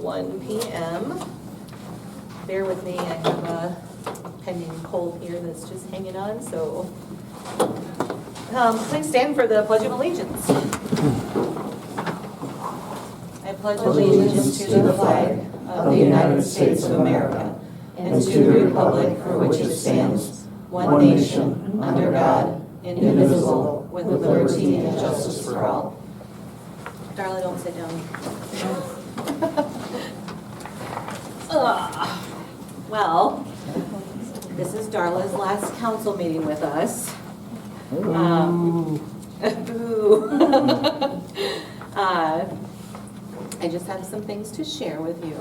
6:01 p.m. Bear with me, I have a pending cold here that's just hanging on, so please stand for the Pledge of Allegiance. I pledge allegiance to the flag of the United States of America and to the republic for which it stands, one nation, under God, indivisible, with liberty and justice for all. Darla, don't sit down. Well, this is Darla's last council meeting with us. Boo. I just have some things to share with you.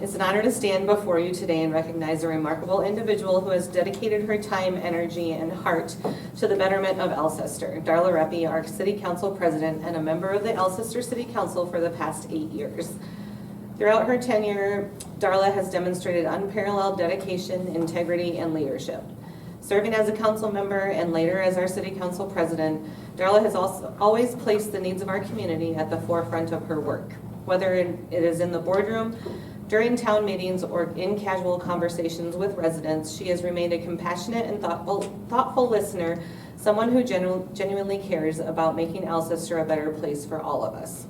It's an honor to stand before you today and recognize a remarkable individual who has dedicated her time, energy, and heart to the betterment of Alcester. Darla Reppy, our City Council President and a member of the Alcester City Council for the past 8 years. Throughout her tenure, Darla has demonstrated unparalleled dedication, integrity, and leadership. Serving as a council member and later as our City Council President, Darla has also always placed the needs of our community at the forefront of her work. Whether it is in the boardroom, during town meetings, or in casual conversations with residents, she has remained a compassionate and thoughtful listener, someone who genuinely cares about making Alcester a better place for all of us.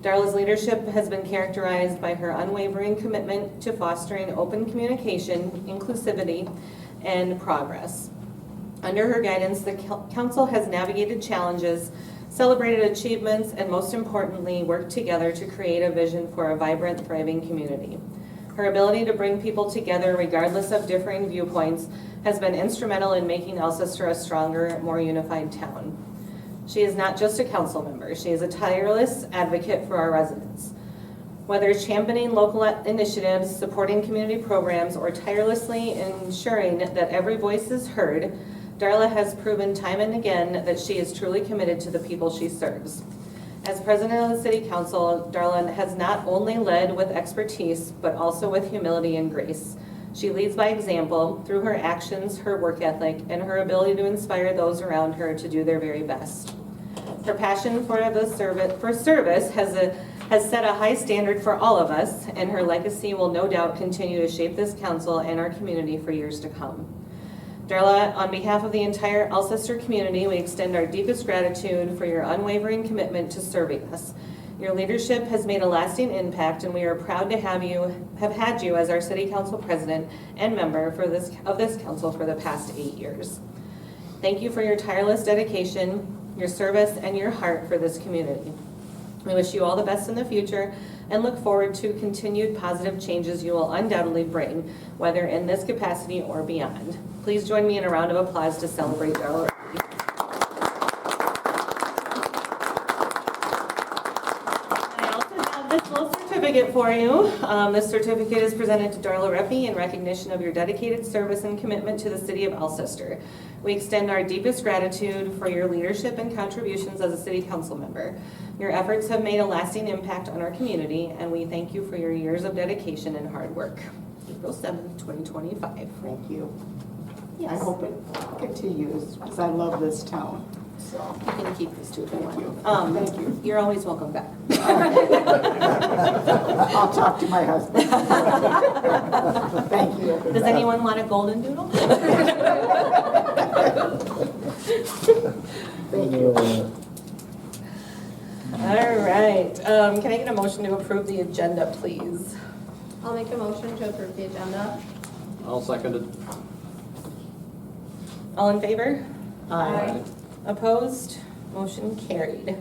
Darla's leadership has been characterized by her unwavering commitment to fostering open communication, inclusivity, and progress. Under her guidance, the council has navigated challenges, celebrated achievements, and most importantly, worked together to create a vision for a vibrant, thriving community. Her ability to bring people together regardless of differing viewpoints has been instrumental in making Alcester a stronger, more unified town. She is not just a council member, she is a tireless advocate for our residents. Whether championing local initiatives, supporting community programs, or tirelessly ensuring that every voice is heard, Darla has proven time and again that she is truly committed to the people she serves. As president of the City Council, Darla has not only led with expertise, but also with humility and grace. She leads by example through her actions, her work ethic, and her ability to inspire those around her to do their very best. Her passion for service has set a high standard for all of us, and her legacy will no doubt continue to shape this council and our community for years to come. Darla, on behalf of the entire Alcester community, we extend our deepest gratitude for your unwavering commitment to serving us. Your leadership has made a lasting impact, and we are proud to have had you as our City Council President and member of this council for the past 8 years. Thank you for your tireless dedication, your service, and your heart for this community. We wish you all the best in the future and look forward to continued positive changes you will undoubtedly bring, whether in this capacity or beyond. Please join me in a round of applause to celebrate Darla. I also have this little certificate for you. This certificate is presented to Darla Reppy in recognition of your dedicated service and commitment to the City of Alcester. We extend our deepest gratitude for your leadership and contributions as a City Council member. Your efforts have made a lasting impact on our community, and we thank you for your years of dedication and hard work. April 7th, 2025. Thank you. Yes. I hope it continues because I love this town. So You can keep this too if you thank want. you. Thank you. You're always welcome back. I'll talk to my husband. Thank you. Does anyone want a golden doodle? Thank you. All right. Can I get a motion to approve the agenda, please? I'll make a motion to approve the agenda. I'll second it. All in favor? Aye. Opposed? Motion carried.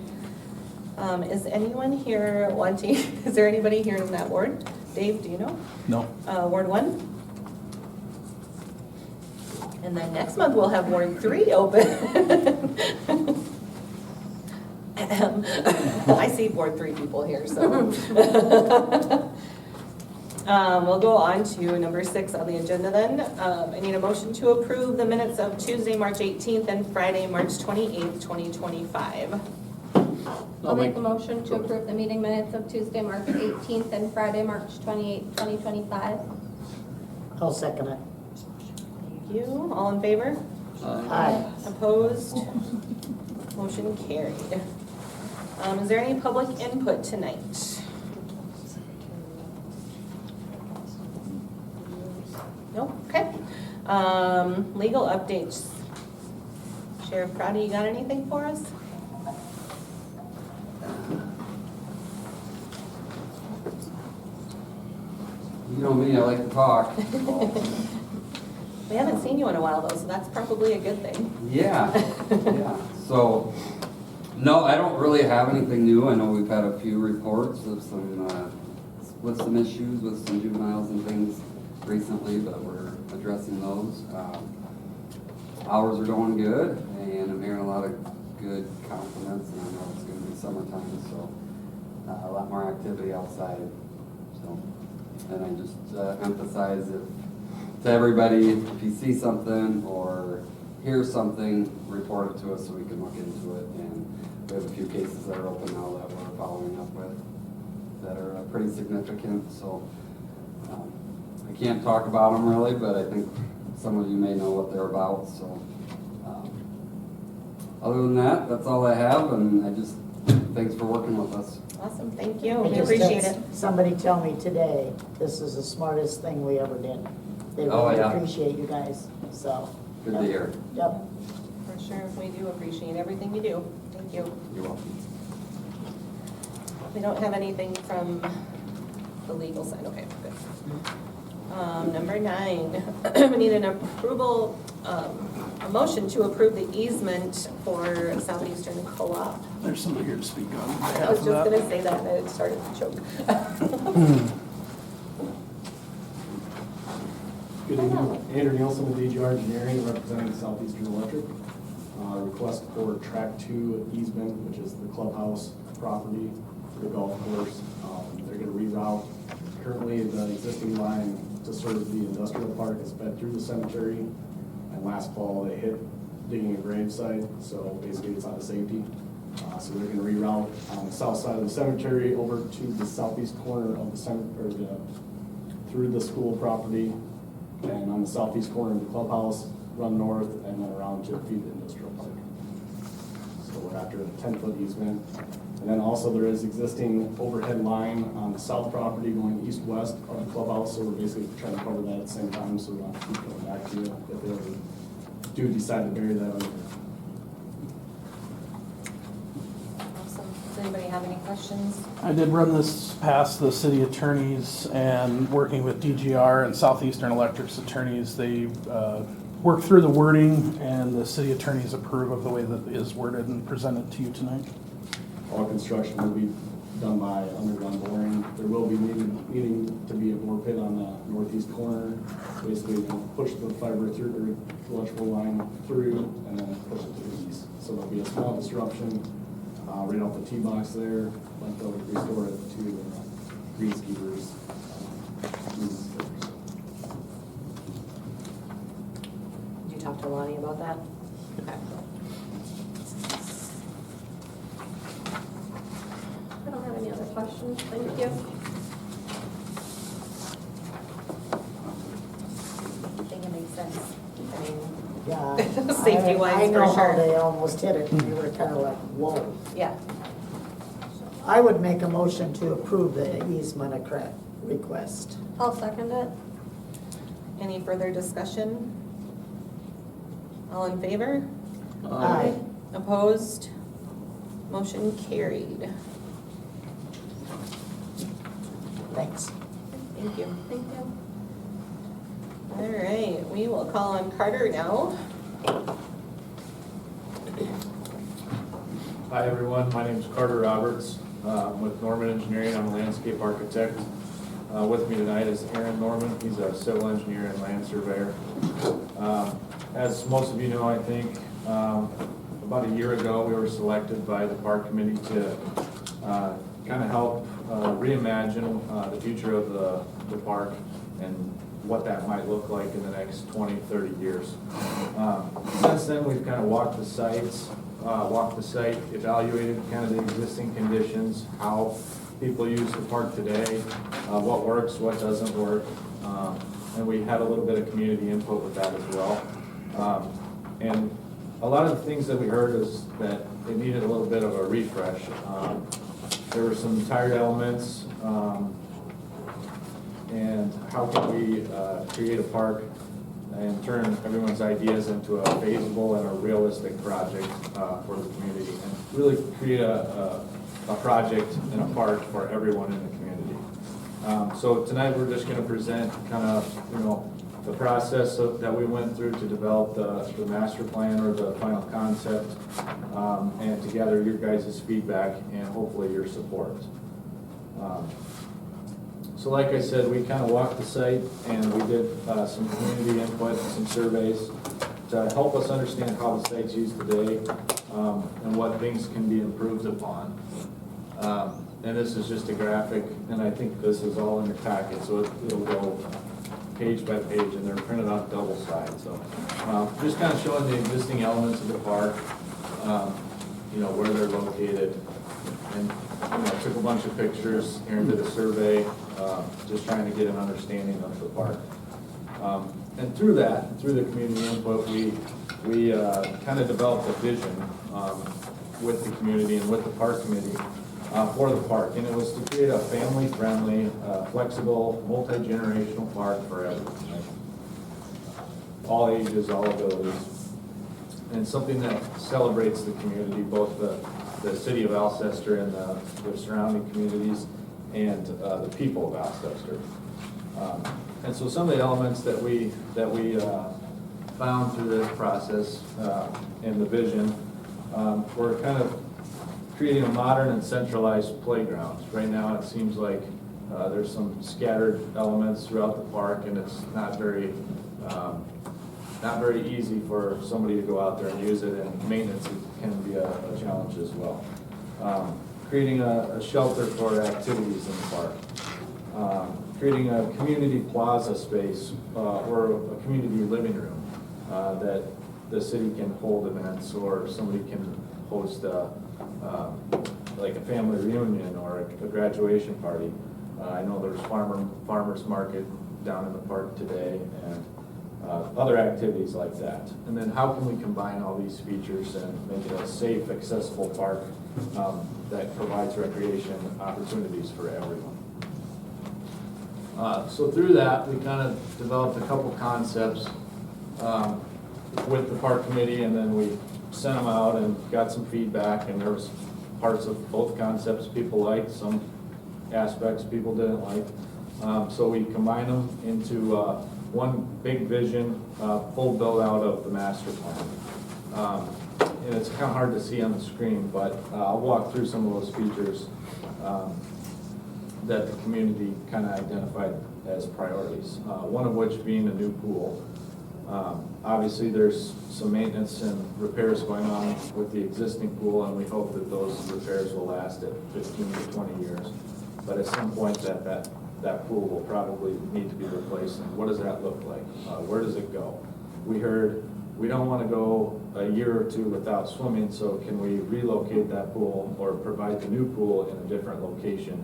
Is anyone here wanting, is there anybody here in that ward? Dave, do you know? No. Ward 1? And then next month we'll have Ward 3 open. I see Ward 3 people here, so. We'll go on to number 6 on the agenda then. I need a motion to approve the minutes of Tuesday, March 18th and Friday, March 28th, 2025. I'll make a motion to approve the meeting minutes of Tuesday, March 18th and Friday, March 28th, 2025. I'll second it. Thank you. All in favor? Aye. Opposed? Motion carried. Is there any public input tonight? Legal updates. Sheriff Crowdy, you got anything for us? You know me, I like to talk. We haven't seen you in a while though, so that's probably a good thing. Yeah, yeah. So, no, I don't really have anything new. I know we've had a few reports of some, with some issues with some juveniles and things recently, but we're addressing those. Hours are going good, and I'm hearing a lot of good compliments, and I know it's gonna be summertime, so a lot more activity outside, so. And I just emphasize to everybody, if you see something or hear something, report it to us so we can look into it. And we have a few cases that are open now that we're following up with that are pretty significant. So I can't talk about them really, but I think some of you may know what they're about. So other than that, that's all I have, and I just thanks for working with us. Awesome, thank you. I We just appreciate had it. Somebody tell me today, this is the smartest thing we ever did. They Oh, really yeah. appreciate you guys, so. Good to hear. Yep. For sure, we do appreciate everything you do. Thank you. You're welcome. We don't have anything from the legal side, okay, good. Number 9, we need an approval, a motion to approve the easement for Southeastern Co-op. There's somebody here to speak on behalf I was of just that. gonna say that, and it started to choke. Good evening, Andrew Nielsen with DGR Engineering, representing Southeastern Electric. Request for track 2 easement, which is the clubhouse property for the golf course. They're gonna reroute. Currently, the existing line to serve the industrial park is fed through the cemetery. And last fall, they hit digging a grave site, so basically it's out of safety. So they're gonna reroute on the south side of the cemetery over to the southeast corner of the cemetery, through the school property, and on the southeast corner of the clubhouse, run north, and then around to feed the industrial park. So we're after a 10-foot easement. And then also there is existing overhead line on the south property going east-west of the clubhouse, so we're basically trying to cover that at the same time, so we don't have to keep going back to you if they ever do decide to bury that under. Awesome. Does anybody have any questions? I did run this past the city attorneys, and working with DGR and Southeastern Electric's attorneys, they worked through the wording, and the city attorneys approve of the way that it is worded and presented to you tonight. All construction will be done by underground boring. There will be needing to be a bore pit on the northeast corner. Basically, we'll push the fiber through, or electrical line through, and then push it to the east. So there'll be a small disruption right off the tee box there, but they'll restore it to greenskeepers. Did you talk to Lonnie about that? Okay. I don't have any other questions, thank you. I think it makes sense. I mean, Yeah. Safety-wise, I know for sure. how they almost hit it, and you were kind of like, whoa. yeah. I would make a motion to approve the easement request. I'll second it. Any further discussion? All in favor? Aye. Opposed? Motion carried. Thanks. Thank you. Thank you. All right, we will call on Carter now. Hi, everyone. My name is Carter Roberts. I'm with Norman Engineering. I'm a landscape architect. With me tonight is Aaron Norman. He's a civil engineer and land surveyor. As most of you know, I think, about a year ago, we were selected by the park committee to kind of help reimagine the future of the park and what that might look like in the next 20, 30 years. Since then, we've kind of walked the site, evaluated kind of the existing conditions, how people use the park today, what works, what doesn't work, and we had a little bit of community input with that as well. And a lot of the things that we heard is that it needed a little bit of a refresh. There were some tired elements, and how can we create a park and turn everyone's ideas into a feasible and a realistic project for the community, and really create a project and a park for everyone in the community. So tonight we're just going to present kind of, the process that we went through to develop the master plan or the final concept, and to gather your guys' feedback and hopefully your support. So like I said, we kind of walked the site and we did some community input and some surveys to help us understand how the site's used today, and what things can be improved upon. And this is just a graphic, and I think this is all in your packet, so it'll go page by page, and they're printed on double sides. So just kind of showing the existing elements of the park, where they're located, and took a bunch of pictures, Aaron did a survey, just trying to get an understanding of the park. And through the community input, we kind of developed a vision with the community and with the park committee for the park, and it was to create a family-friendly, flexible, multi-generational park for everyone, right? All ages, all abilities, and something that celebrates the community, both the city of Alcester and the surrounding communities, and the people of Alcester. And so some of the elements that we found through this process in the vision were kind of creating a modern and centralized playground. Right now, it seems like there's some scattered elements throughout the park, and it's not very easy for somebody to go out there and use it, and maintenance can be a challenge as well. Creating a shelter for activities in the park. Creating a community plaza space or a community living room that the city can hold events, or somebody can host like a family reunion or a graduation party. I know there's farmers market down in the park today, and other activities like that. And then how can we combine all these features and make it a safe, accessible park that provides recreation opportunities for everyone. So through that, we kind of developed a couple concepts with the park committee, and then we sent them out and got some feedback, and there was parts of both concepts people liked, some aspects people didn't like. So we combined them into one big vision, full build out of the master plan. And it's kind of hard to see on the screen, but I'll walk through some of those features that the community kind of identified as priorities. One of which being a new pool. Obviously, there's some maintenance and repairs going on with the existing pool, and we hope that those repairs will last at 15 to 20 years. But at some point, that pool will probably need to be replaced. And what does that look like? Where does it go? We heard we don't want to go a year or two without swimming, so can we relocate that pool or provide the new pool in a different location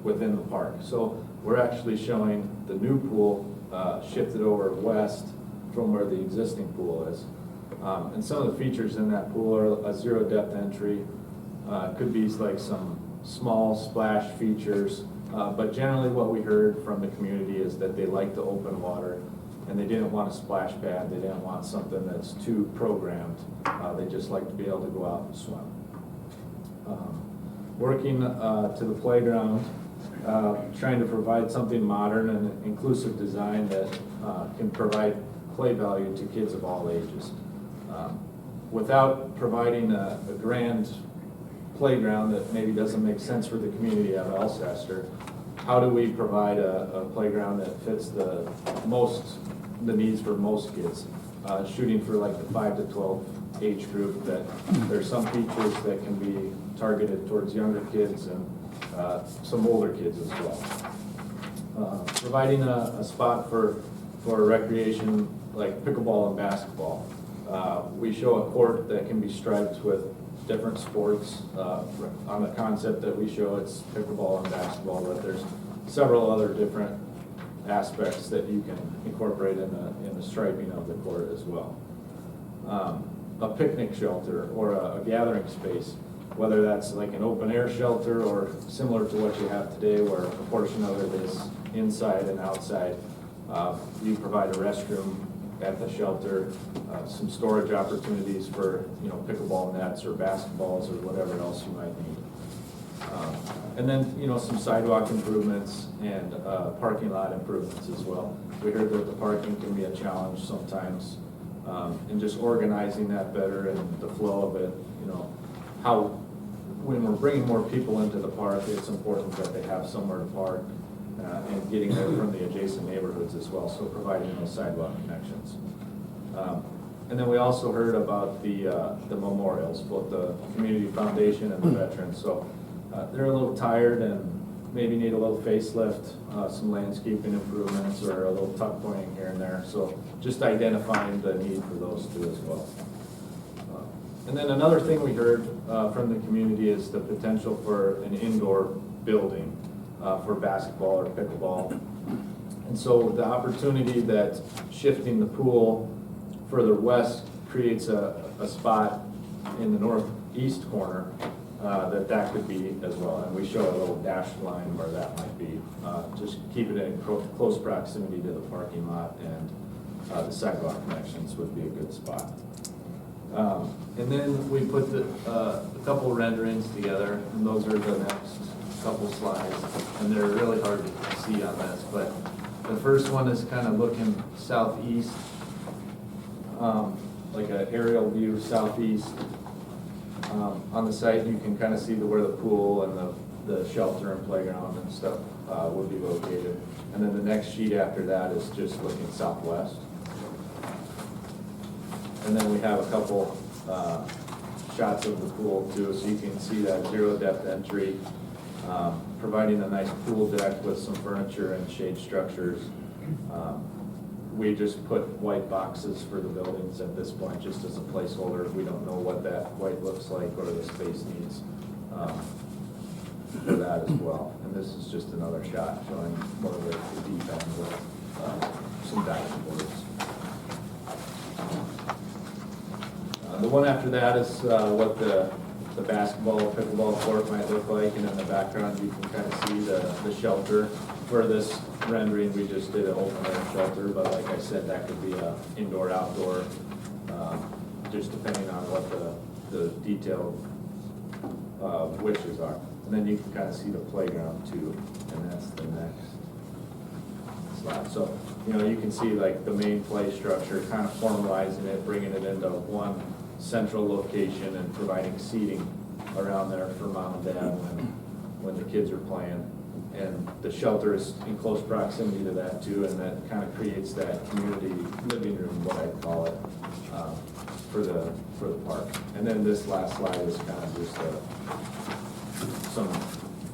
within the park? So we're actually showing the new pool shifted over west from where the existing pool is. And some of the features in that pool are a zero depth entry, could be like some small splash features, but generally what we heard from the community is that they like the open water, and they didn't want a splash pad, they didn't want something that's too programmed, they just like to be able to go out and swim. Working to the playground, trying to provide something modern and inclusive design that can provide play value to kids of all ages. Without providing a grand playground that maybe doesn't make sense for the community of Alcester, how do we provide a playground that fits the needs for most kids? Shooting for like the 5 to 12 age group, that there's some features that can be targeted towards younger kids and some older kids as well. Providing a spot for recreation like pickleball and basketball. We show a court that can be striped with different sports. On the concept that we show, it's pickleball and basketball, but there's several other different aspects that you can incorporate in the striping of the court as well. A picnic shelter or a gathering space, whether that's like an open air shelter or similar to what you have today, where a portion of it is inside and outside. You provide a restroom at the shelter, some storage opportunities for, pickleball nets or basketballs or whatever else you might need. And then, some sidewalk improvements and parking lot improvements as well. We heard that the parking can be a challenge sometimes, and just organizing that better and the flow of it, how, when we're bringing more people into the park, it's important that they have somewhere to park, and getting there from the adjacent neighborhoods as well, so providing those sidewalk connections. And then we also heard about the memorials, both the community foundation and the veterans. So they're a little tired and maybe need a little facelift, some landscaping improvements, or a little tuck pointing here and there. So just identifying the need for those two as well. And then another thing we heard from the community is the potential for an indoor building for basketball or pickleball. And so the opportunity that shifting the pool further west creates a spot in the northeast corner that could be as well. And we show a little dashed line where that might be. Just keep it in close proximity to the parking lot, and the sidewalk connections would be a good spot. And then we put a couple renderings together, and those are the next couple slides. And they're really hard to see on this, but the first one is kind of looking southeast, like an aerial view southeast. On the site, you can kind of see where the pool and the shelter and playground and stuff would be located. And then the next sheet after that is just looking southwest. And then we have a couple shots of the pool too, so you can see that zero depth entry, providing a nice pool deck with some furniture and shade structures. We just put white boxes for the buildings at this point, just as a placeholder. We don't know what that white looks like or the space needs for that as well. And this is just another shot showing more of the deep end with some diving boards. The one after that is what the basketball, pickleball court might look like, and in the background you can kind of see the shelter. For this rendering, we just did an open air shelter, but like I said, that could be a indoor, outdoor, just depending on what the detailed wishes are. And then you can kind of see the playground too, and that's the next slide. So, you can see like the main play structure, kind of formalizing it, bringing it into one central location and providing seating around there for mom and dad when the kids are playing. And the shelter is in close proximity to that too, and that kind of creates that community living room, what I call it, for the park. And then this last slide is kind of just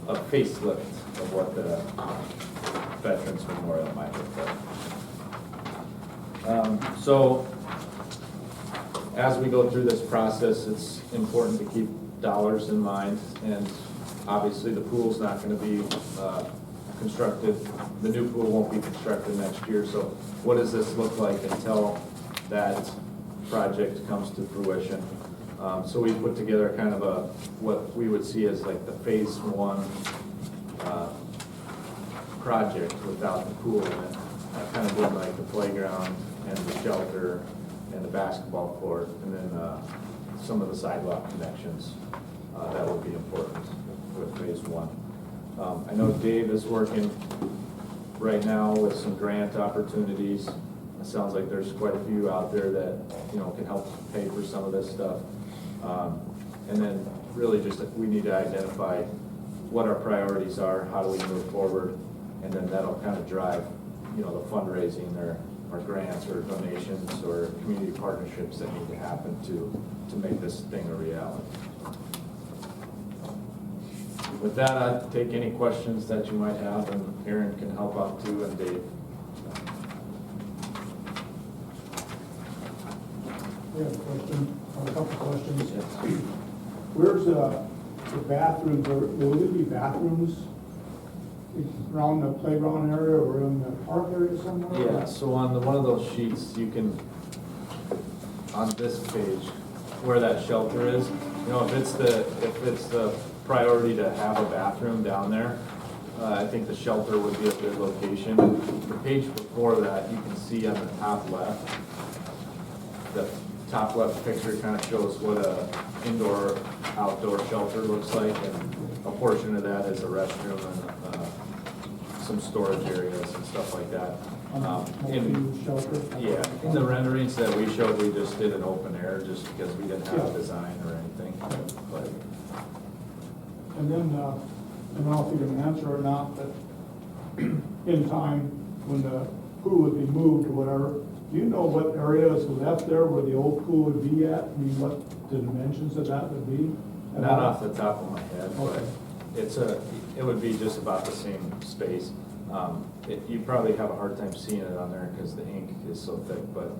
a facelift of what the Veterans Memorial might look like. So as we go through this process, it's important to keep dollars in mind, and obviously the pool's not going to be constructed, the new pool won't be constructed next year, so what does this look like until that project comes to fruition? So we put together kind of what we would see as like the phase one project without the pool in it. Kind of doing like the playground and the shelter and the basketball court, and then some of the sidewalk connections that would be important with phase one. I know Dave is working right now with some grant opportunities. It sounds like there's quite a few out there that can help pay for some of this stuff. And then really just we need to identify what our priorities are, how do we move forward, and then that'll kind of drive the fundraising or grants or donations or community partnerships that need to happen to make this thing a reality. With that, I'd take any questions that you might have, and Aaron can help out too, and Dave. We have a question, or a couple questions. Where's the bathrooms, or will there be bathrooms around the playground area or in the park area somewhere? Yeah, so on one of those sheets, you can, on this page, where that shelter is, if it's the priority to have a bathroom down there, I think the shelter would be a good location. The page before that, you can see on the top left, the top left picture kind of shows what a indoor, outdoor shelter looks like, and a portion of that is a restroom and some storage areas and stuff like that. Multi-use shelter? Yeah, in the renderings that we showed, we just did an open air just because we didn't have a design or anything. But And then, I don't know if you can answer or not, but in time, when the pool would be moved or whatever, do you know what area is left there where the old pool would be at? I mean, what the dimensions of that would be? not off the top of my head, but Okay. it would be just about the same space. You probably have a hard time seeing it on there because the ink is so thick, but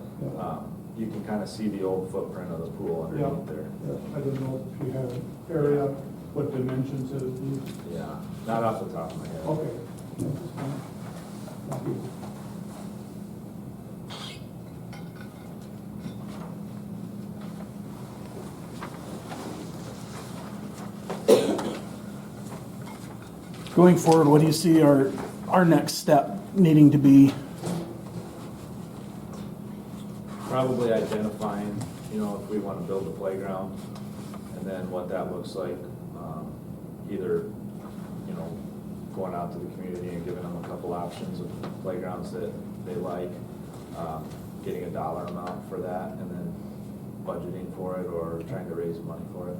you can kind of see the old footprint of the pool underneath there. Yeah, I don't know if you have an area, what dimensions it would be. Yeah, not off the top of my head. Okay. That's fine. Thank you. Going forward, what do you see our next step needing to be? Probably identifying, if we want to build a playground, and then what that looks like. Either, going out to the community and giving them a couple options of playgrounds that they like, getting a dollar amount for that, and then budgeting for it or trying to raise money for it.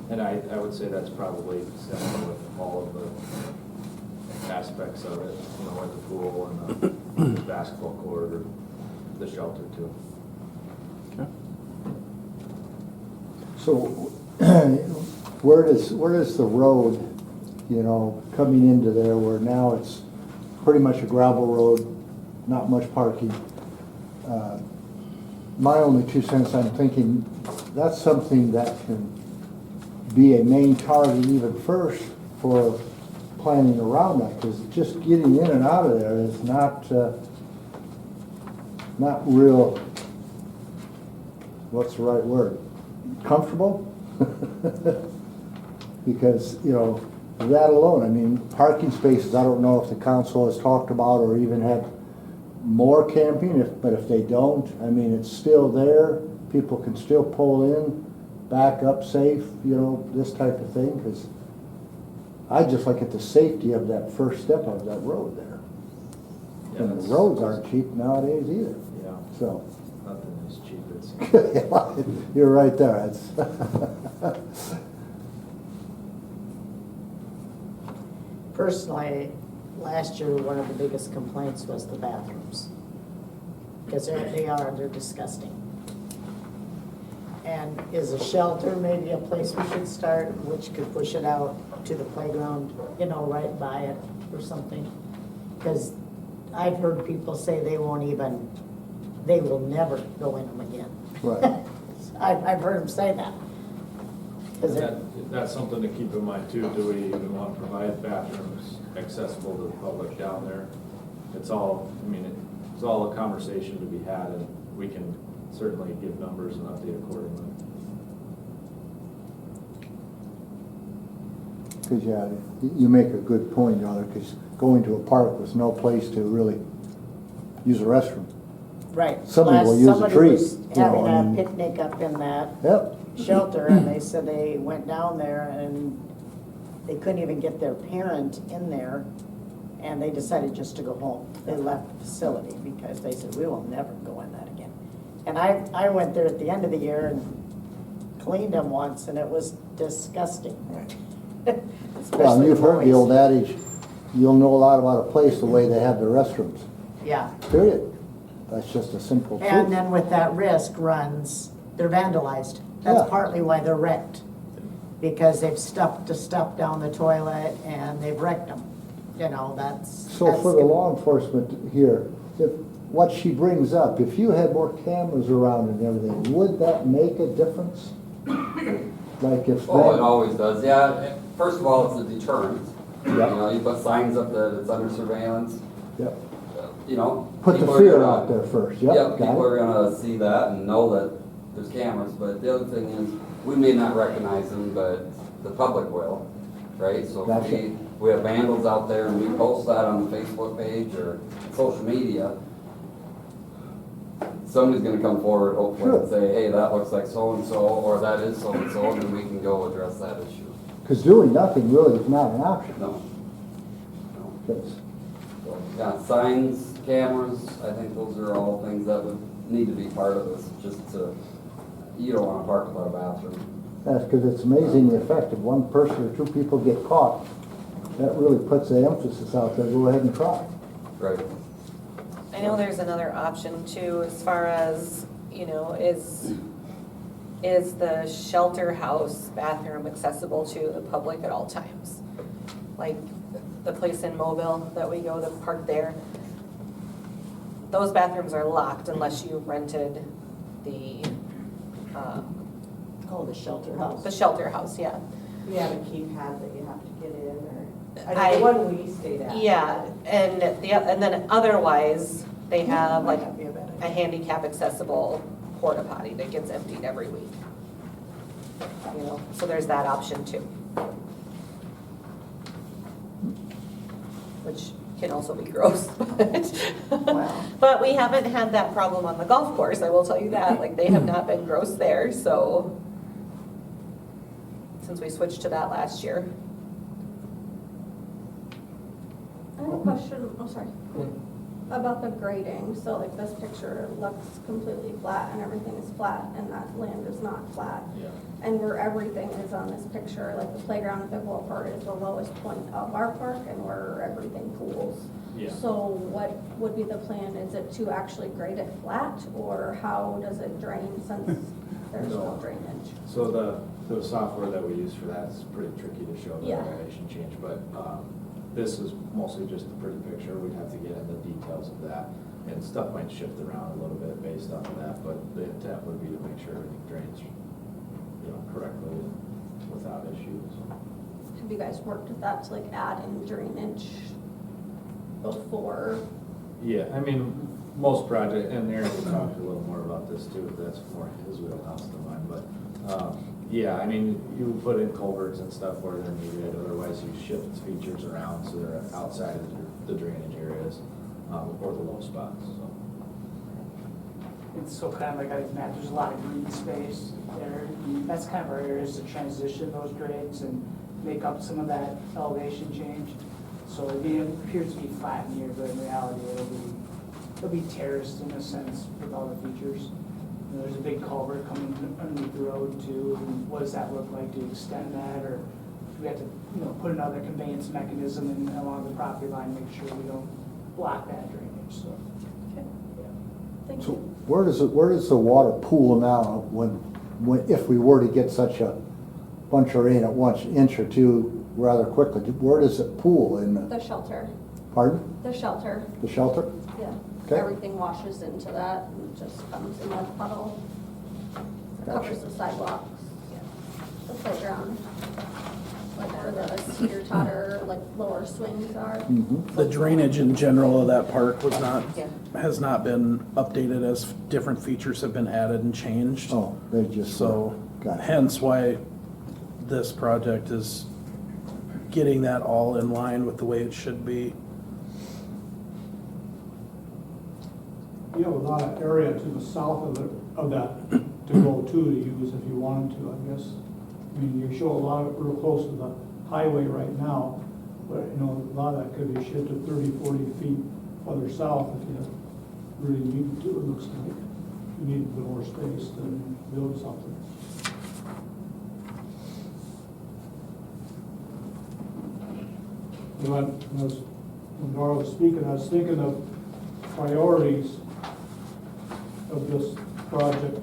And I would say that's probably similar with all of the aspects of it, like the pool and the basketball court or the shelter too. Okay. So where does the road, coming into there where now it's pretty much a gravel road, not much parking? My only 2 cents, I'm thinking that's something that can be a main target even first for planning around that, because just getting in and out of there is not real, what's the right word, comfortable? Because, that alone, I mean, parking spaces, I don't know if the council has talked about or even had more camping, but if they don't, I mean, it's still there. People can still pull in, back up safe, this type of thing, because I just look at the safety of that first step of that road there. Yeah, And the roads aren't cheap nowadays either, Yeah, so. nothing is cheap, it's. You're right there. It's Personally, last year, one of the biggest complaints was the bathrooms. Because they're disgusting. And is a shelter maybe a place we should start, which could push it out to the playground, right by it or something? Because I've heard people say they will never go in them again. right. I've heard them say that. 'Cause That's something to keep in mind too. Do we even want to provide bathrooms accessible to the public down there? It's all a conversation to be had, and we can certainly give numbers and update accordingly. Because, you make a good point, because going to a park with no place to really use a restroom. Right. Somebody will use a Somebody tree, was having I mean. a picnic up in that Yep. shelter, and they said they went down there and they couldn't even get their parent in there, and they decided just to go home. They left the facility because they said, we will never go in that again. And I went there at the end of the year and cleaned them once, and it was disgusting. Well, Especially and you've heard the boys. old adage, you'll know a lot about a place the way they have their restrooms, Yeah. period. That's just a simple truth. And then with that risk runs, they're vandalized. That's Yeah. partly why they're wrecked. Because they've stuffed the stuff down the toilet and they've wrecked them. That's. So for the law enforcement here, what she brings up, if you had more cameras around and everything, would that make a difference? Like if Oh, it that, always does, yeah. First of all, it's a deterrent. Yep. You put signs up that it's under surveillance, Yep. People Put the are fear gonna- out there first, Yeah, yep, people got it. are gonna see that and know that there's cameras, but the other thing is, we may not recognize them, but the public will, right? So if Gotcha. we we have vandals out there and we post that on the Facebook page or social media, somebody's gonna come forward hopefully and say, hey, that looks like so-and-so, or that is so-and-so, and then we can go address that issue. Because doing nothing really is not an option. No. No. 'Cause So, yeah, signs, cameras, I think those are all things that would need to be part of this, just to, you don't wanna park without a bathroom. That's because it's amazing the effect if one person or two people get caught. That really puts the emphasis out there, go ahead and try. Right. I know there's another option too, as far as, you know, is the shelter house bathroom accessible to the public at all times? Like the place in Mobile that we go to park there, those bathrooms are locked unless you rented the, Called the shelter house. the shelter house, yeah. We have a keypad that you have to get in, or, I- the one we stayed at. Yeah, and then otherwise, they have like Might not be a bad a idea. handicap accessible porta potty that gets emptied every week. You know, so there's that option too. Which can also be gross, Wow. but we haven't had that problem on the golf course, I will tell you that, like, they have not been gross there, so. Since we switched to that last year. I have a question, oh, sorry, about the grading. So like this picture looks completely flat and everything is flat and that land is not flat. Yeah. And where everything is on this picture, like the playground at the pickleball court is the lowest point of our park and where everything pools. Yeah. So what would be the plan? Is it to actually grade it flat or how does it drain since there's no drainage? So the software that we use for that is pretty tricky to show the Yeah. elevation change, but this is mostly just a pretty picture. We'd have to get into the details of that, and stuff might shift around a little bit based off of that, but the intent would be to make sure everything drains, you know, correctly and without issues. Have you guys worked with that to like add in drainage before? Yeah, I mean, most project, and Aaron will talk a little more about this too, if that's more his wheelhouse than mine, but, yeah, I mean, you put in culverts and stuff where they're needed, otherwise you shift features around so they're outside of the drainage areas, or the low spots, so. It's so kind of like I imagine there's a lot of green space there. And that's kind of our areas to transition those grades and make up some of that elevation change. So it appears to be flat in here, but in reality it'll be terraced in a sense with all the features. And there's a big culvert coming underneath the road too. And what does that look like to extend that, or do we have to, you know, put another conveyance mechanism in along the property line, make sure we don't block that drainage. So. Thank So you. where does the water pool now if we were to get such a bunch of rain at once, inch or two rather quickly? Where does it pool in? The shelter, Pardon? the shelter, The shelter? yeah. Okay. Everything washes into that and just comes in one puddle. It Gotcha. covers the sidewalks, the playground, like where the teeter totter, like lower swings are. Mm-hmm. The drainage in general of that park Yeah. has not been updated as different features have been added and changed. Oh, they just. So Gotcha. hence why this project is getting that all in line with the way it should be. You have a lot of area to the south of that to go to use if you wanted to, I guess. I mean, you show a lot of, real close to the highway right now, but, you know, a lot of that could be shifted 30, 40 feet further south if you really needed to, it looks like. You need a bit more space to build something. When Nora was speaking, I was thinking of priorities of this project.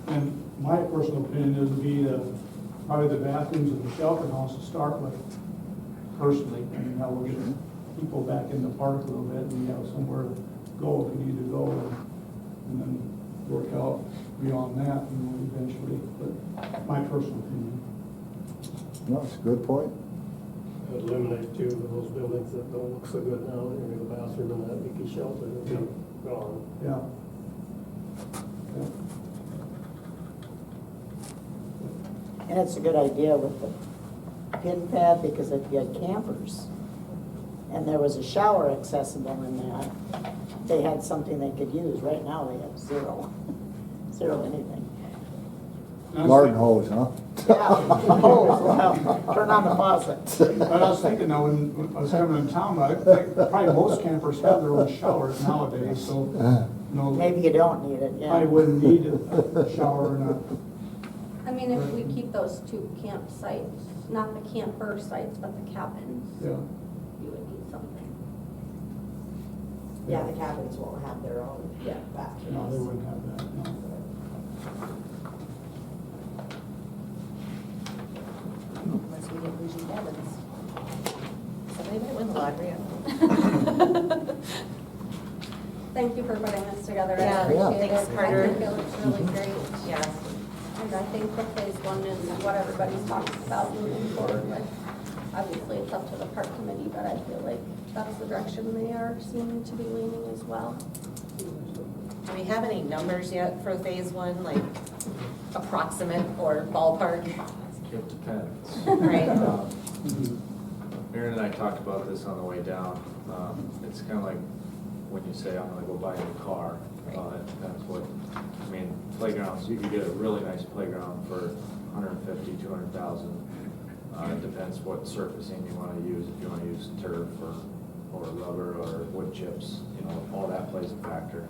And my personal opinion is to be probably the bathrooms and the shelter house to start with, personally. I mean, that will get people back in the park a little bit and we have somewhere to go if we need to go and then work out beyond that, you know, eventually. But my personal opinion. No, it's a good point. Eliminate two of those buildings that don't look so good now, maybe the bathroom and that leaky shelter will be gone. Yeah. And it's a good idea with the pin pad, because if you had campers and there was a shower accessible in that, they had something they could use. Right now, they have zero, zero anything. Garden hose, huh? Yeah, oh, well, turn on the faucet. But I was thinking though, when I was coming in town, I think probably most campers have their own showers nowadays, so, no, Maybe you don't need it, yeah. I wouldn't need a shower in a, I mean, if we keep those two campsites, not the camper sites, but the cabins, yeah. you would need something. Yeah, the cabins won't have their own Yeah. No, they bathrooms. wouldn't have that, no. Unless we get bougie cabins. Somebody might win the lottery. I don't know. Thank you for putting this together, I Yeah, appreciate thanks, it. Carter. I think it looks really great. Yeah. And I think the phase one is what everybody's talking about moving forward with. Obviously, it's up to the park committee, but I feel like that's the direction they are seeming to be leaning as well. Do we have any numbers yet for phase one, like approximate or ballpark? It depends. Right. Aaron and I talked about this on the way down. It's kind of like when you say, I'm gonna go buy a new car. It depends what, I mean, playgrounds, you could get a really nice playground for 150, 200,000. It depends what surfacing you wanna use, if you wanna use turf or rubber or wood chips, you know, all that plays a factor.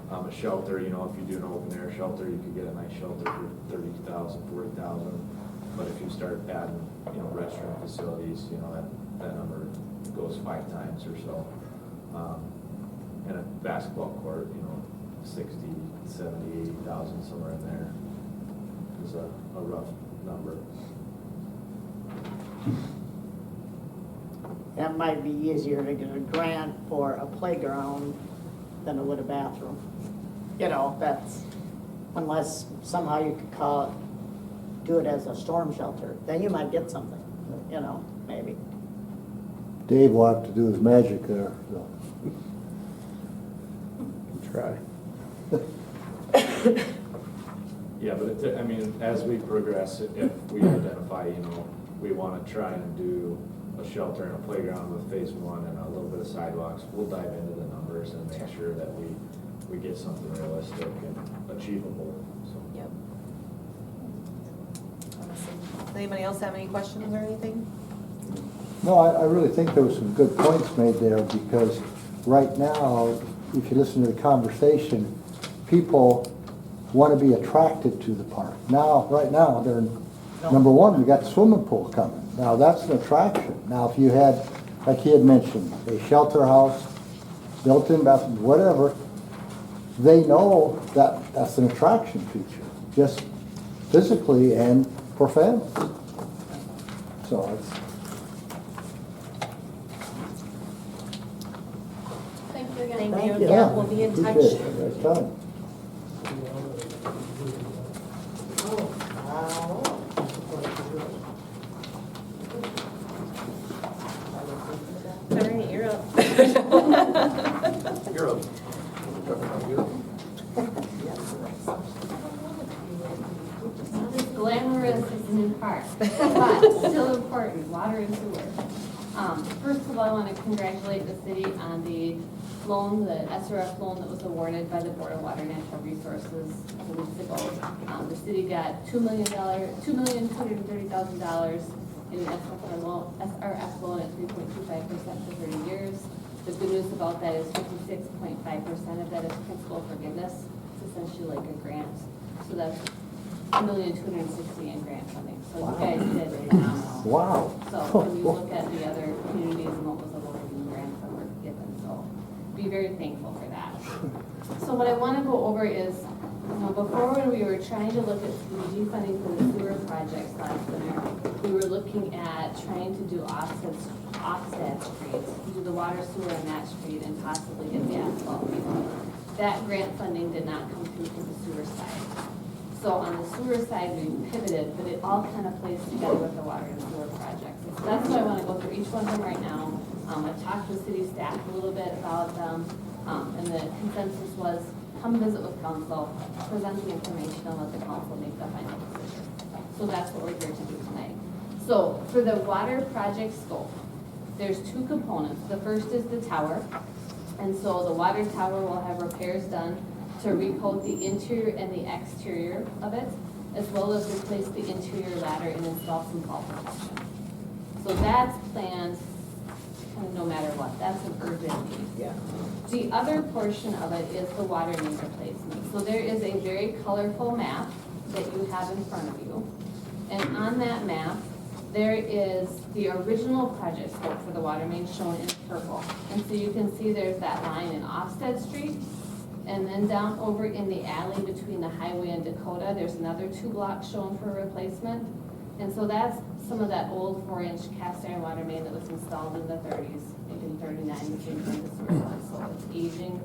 A shelter, you know, if you do an open air shelter, you could get a nice shelter for 30,000, 40,000. But if you start adding, you know, restroom facilities, you know, that number goes 5 times or so. And a basketball court, you know, 60, 70, 80,000, somewhere in there is a rough number. That might be easier to get a grant for a playground than it would a bathroom. You know, that's, unless somehow you could do it as a storm shelter, then you might get something, you know, maybe. Dave will have to do his magic there, so. Try. Yeah, but I mean, as we progress, if we identify, you know, we want to try and do a shelter and a playground with phase one and a little bit of sidewalks, we'll dive into the numbers and make sure that we get something realistic and achievable, so. Yep. Does anybody else have any questions or anything? No, I really think there was some good points made there, because right now, if you listen to the conversation, people want to be attracted to the park. Now, right now, they're, number one, we got the swimming pool coming. Now, that's an attraction. Now, if you had, like he had mentioned, a shelter house, built-in bathroom, whatever, they know that that's an attraction feature, just physically and for families. So it's, Thank you again. Thank Thank you. you. Yeah, we'll be in touch. appreciate it. Nice time. All right, you're up. You're up. Not as glamorous as a new car, but still important, water and sewer. First of all, I want to congratulate the city on the loan, the SRF loan that was awarded by the Board of Water and Natural Resources a couple weeks ago. The city got $2,230,000 in an SRF loan at 3.25% for 30 years. The good news about that is 56.5% of that is principal forgiveness. It's essentially like a grant. So that's $1,260,000 in grant funding. So you guys did phenomenal. Wow. So when you look at the other communities and what was awarded in grants that were given, so be very thankful for that. So what I want to go over is, before when we were trying to look at 3G funding for the sewer projects last winter, we were looking at trying to do offset streets, do the water, sewer, and that street, and possibly get the asphalt rebuilt. That grant funding did not come through for the sewer side. So on the sewer side, we pivoted, but it all kind of plays together with the water and sewer projects. So that's why I want to go through each one of them right now. I've talked to the city staff a little bit about them, and the consensus was come visit with council, present the information, and let the council make the final decision. So that's what we're here to do tonight. So for the water project scope, there's two components. The first is the tower. And so the water tower will have repairs done to recoat the interior and the exterior of it, as well as replace the interior ladder and install some fall protection. So that's planned kind of no matter what. That's an urgent need. Yeah. The other portion of it is the water main replacement. So there is a very colorful map that you have in front of you. And on that map, there is the original project scope for the water main shown in purple. And so you can see there's that line in Ofsted Street. And then down over in the alley between the highway and Dakota, there's another 2 blocks shown for replacement. And so that's some of that old 4-inch cast iron water main that was installed in the 30s, maybe in 39, between the sewer line. So it's aging.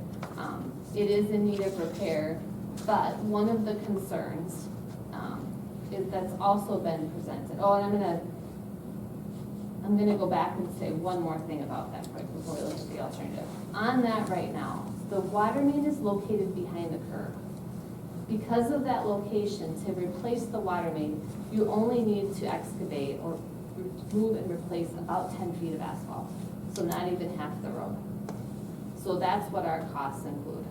It is in need of repair, but one of the concerns is that's also been presented. Oh, and I'm gonna go back and say one more thing about that quick before we look at the alternative. On that right now, the water main is located behind the curb. Because of that location, to replace the water main, you only need to excavate or remove and replace about 10 feet of asphalt. So not even half the road. So that's what our costs include.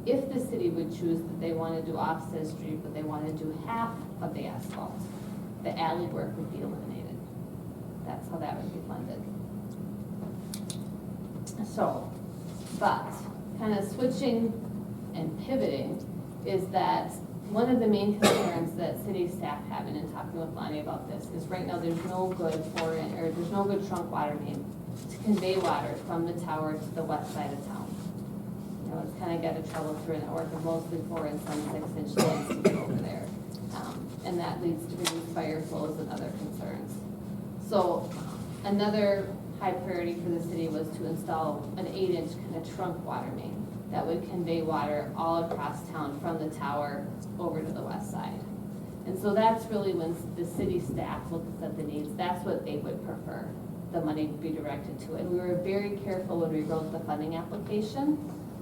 If the city would choose that they want to do Ofsted Street, but they want to do half of the asphalt, the alley work would be eliminated. That's how that would be funded. So, but kind of switching and pivoting is that one of the main concerns that city staff have, and in talking with Lonnie about this, is right now there's no good there's no good trunk water main to convey water from the tower to the west side of town. You know, it's kind of got a trouble through a network of mostly 4 and some 6-inch lines to get over there. And that leads to reduced fire flows and other concerns. So another high priority for the city was to install an 8-inch kind of trunk water main that would convey water all across town from the tower over to the west side. And so that's really when the city staff looks at the needs, that's what they would prefer the money to be directed to. And we were very careful when we wrote the funding application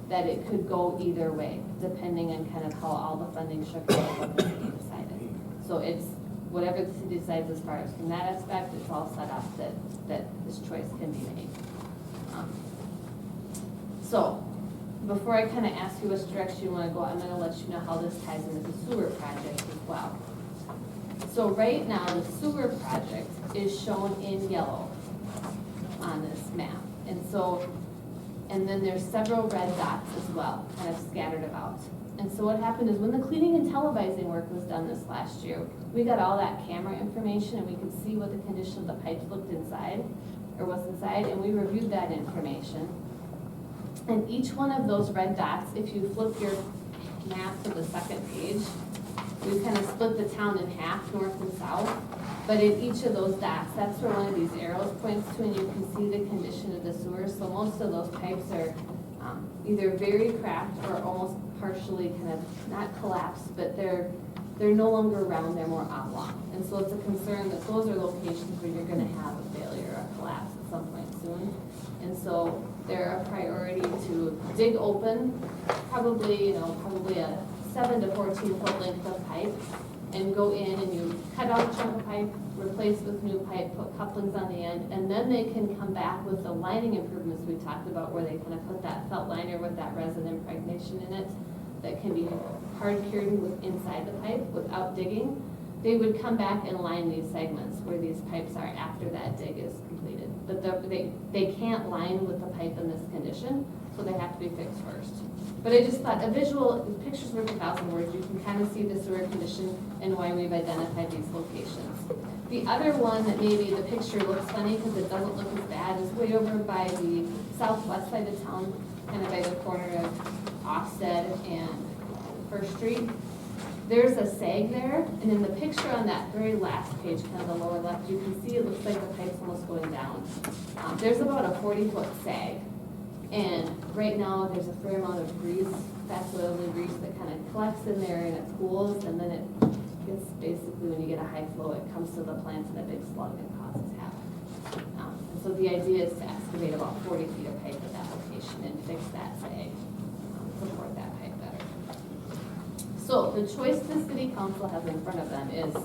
that it could go either way, depending on kind of how all the funding shook out and what the city decided. So it's whatever the city decides as far as from that aspect, it's all set up that this choice can be made. So before I kind of ask you which direction you want to go, I'm going to let you know how this ties into the sewer project as well. So right now, the sewer project is shown in yellow on this map. And then there's several red dots as well, kind of scattered about. And so what happened is when the cleaning and televising work was done this last year, we got all that camera information and we could see what the condition of the pipes looked inside, or was inside, and we reviewed that information. And each one of those red dots, if you flip your map to the second page, we kind of split the town in half, north and south. But in each of those dots, that's where one of these arrows points to, and you can see the condition of the sewers. So most of those pipes are either very cracked or almost partially kind of not collapsed, but they're no longer round, they're more oblong. And so it's a concern that those are locations where you're going to have a failure or a collapse at some point soon. And so they're a priority to dig open, probably a 7 to 14 foot length of pipe, and go in and you cut out a chunk of pipe, replace with new pipe, put couplings on the end, and then they can come back with the lining improvements we talked about, where they kind of put that felt liner with that resin impregnation in it that can be hard cured with inside the pipe without digging. They would come back and line these segments where these pipes are after that dig is completed. But they can't line with the pipe in this condition, so they have to be fixed first. But I just thought pictures worth 1,000 words. You can kind of see the sewer condition and why we've identified these locations. The other one that maybe the picture looks funny because it doesn't look as bad is way over by the southwest side of town, kind of by the corner of Ofsted and First Street. There's a sag there, and in the picture on that very last page, kind of the lower left, you can see it looks like the pipe's almost going down. There's about a 40-foot sag. And right now, there's a fair amount of grease, fast oily grease that kind of collects in there and it pools, and then it gets basically, when you get a high flow, it comes to the plant in a big slug and causes havoc. And so the idea is to excavate about 40 feet of pipe at that location and fix that sag, support that pipe better. So the choice the city council has in front of them is,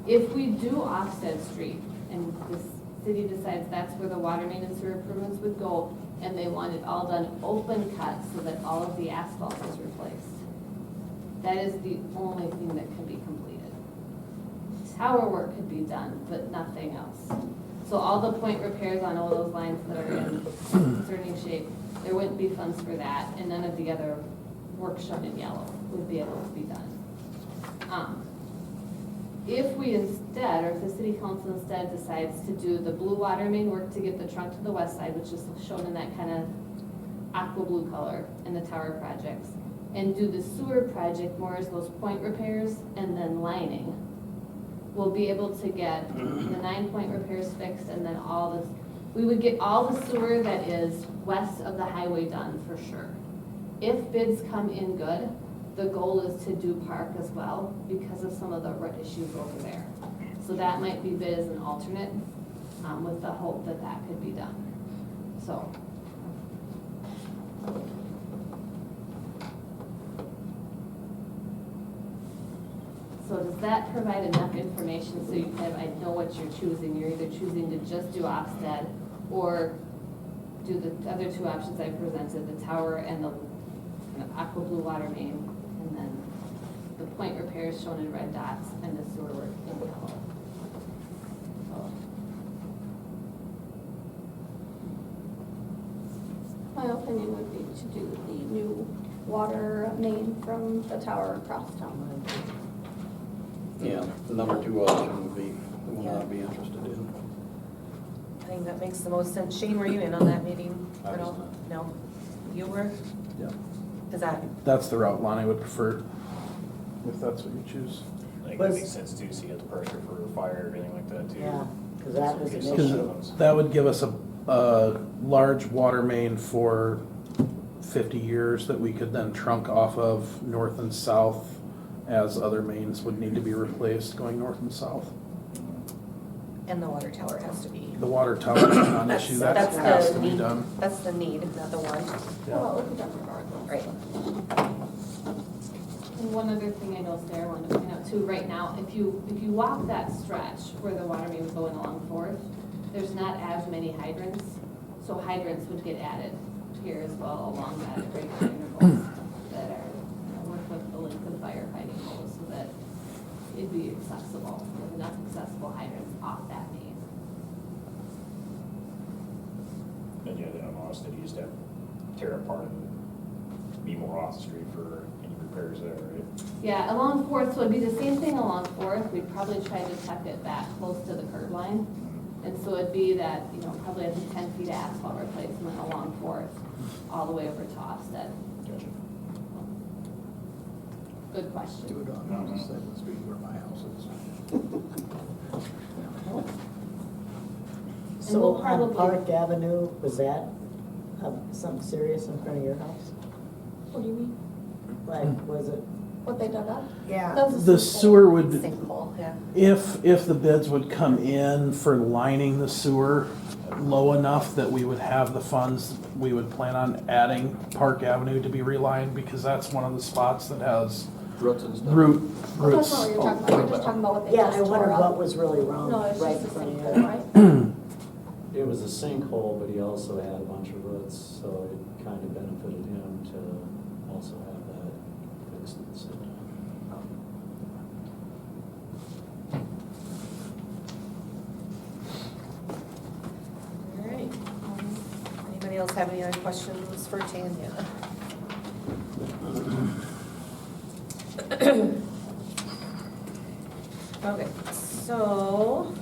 if we do Ofsted Street, and the city decides that's where the water main and sewer improvements would go, and they want it all done open cut so that all of the asphalt is replaced. That is the only thing that can be completed. Tower work could be done, but nothing else. So all the point repairs on all those lines that are in concerning shape, there wouldn't be funds for that, and none of the other work shown in yellow would be able to be done. If we instead, or if the city council instead decides to do the blue water main work to get the trunk to the west side, which is shown in that kind of aqua blue color in the tower projects, and do the sewer project more as those point repairs and then lining, we'll be able to get the 9-point repairs fixed, and then we would get all the sewer that is west of the highway done for sure. If bids come in good, the goal is to do park as well because of some of the root issues over there. So that might be bid as an alternate, with the hope that that could be done. So. So does that provide enough information so you kind of, I know what you're choosing? You're either choosing to just do Ofsted or do the other two options I presented, the tower and the kind of aqua blue water main, and then the point repairs shown in red dots and the sewer work in yellow. So. My opinion would be to do the new water main from the tower across town. Yeah, the number 2 option would be the one I'd be interested in. I think that makes the most sense. Shane, were you in on that meeting I at was all? not. No? You were? Yeah. Is that, That's the route Lonnie would prefer, if that's what you choose. I think Was- that makes sense too, so you get the pressure for fire, everything like that too. Yeah, because that was an So issue. Because that would give us a large water main for 50 years that we could then trunk off of north and south, as other mains would need to be replaced going north and south. and the water tower has to be. The water tower is not an issue, that That's has the to be need. done. That's the need, not the want. Well, it would be done regardless. Right. And one other thing I know Sarah wanted to point out too, right now, if you walk that stretch where the water main was going along Fourth, there's not as many hydrants, so hydrants would get added here as well along that at regular intervals that are, work with the length of firefighting hose so that it'd be accessible, with enough accessible hydrants off that main. And yeah, then on Austin, you just have to tear apart and be more off the street for any repairs there, right? Yeah, along Fourth, so it'd be the same thing along Fourth, we'd probably try to tuck it back close to the curb line. And so it'd be that, probably I think 10 feet of asphalt replacement along Fourth, all the way over to Ofsted. Gotcha. Good question. Do it on the side of the street where my house is. So we'll on probably- Park Avenue, was that something serious in front of your house? What do you mean? Like, was it? What they dug up? Yeah. That was a The sinkhole. sewer would, Sinkhole, yeah. if the bids would come in for lining the sewer low enough that we would have the funds, we would plan on adding Park Avenue to be relined, because that's one of the spots that has Roots and stuff. Well, that's not what roots. you're talking about, you're just talking about what they Yeah, just I wondered tore what up. was really wrong No, it's right just a in front of sinkhole, you. right? It was a sinkhole, but he also had a bunch of roots, so it kind of benefited him to also have that fixed at the same time. All right. Anybody else have any other questions for Tanya? Okay, so,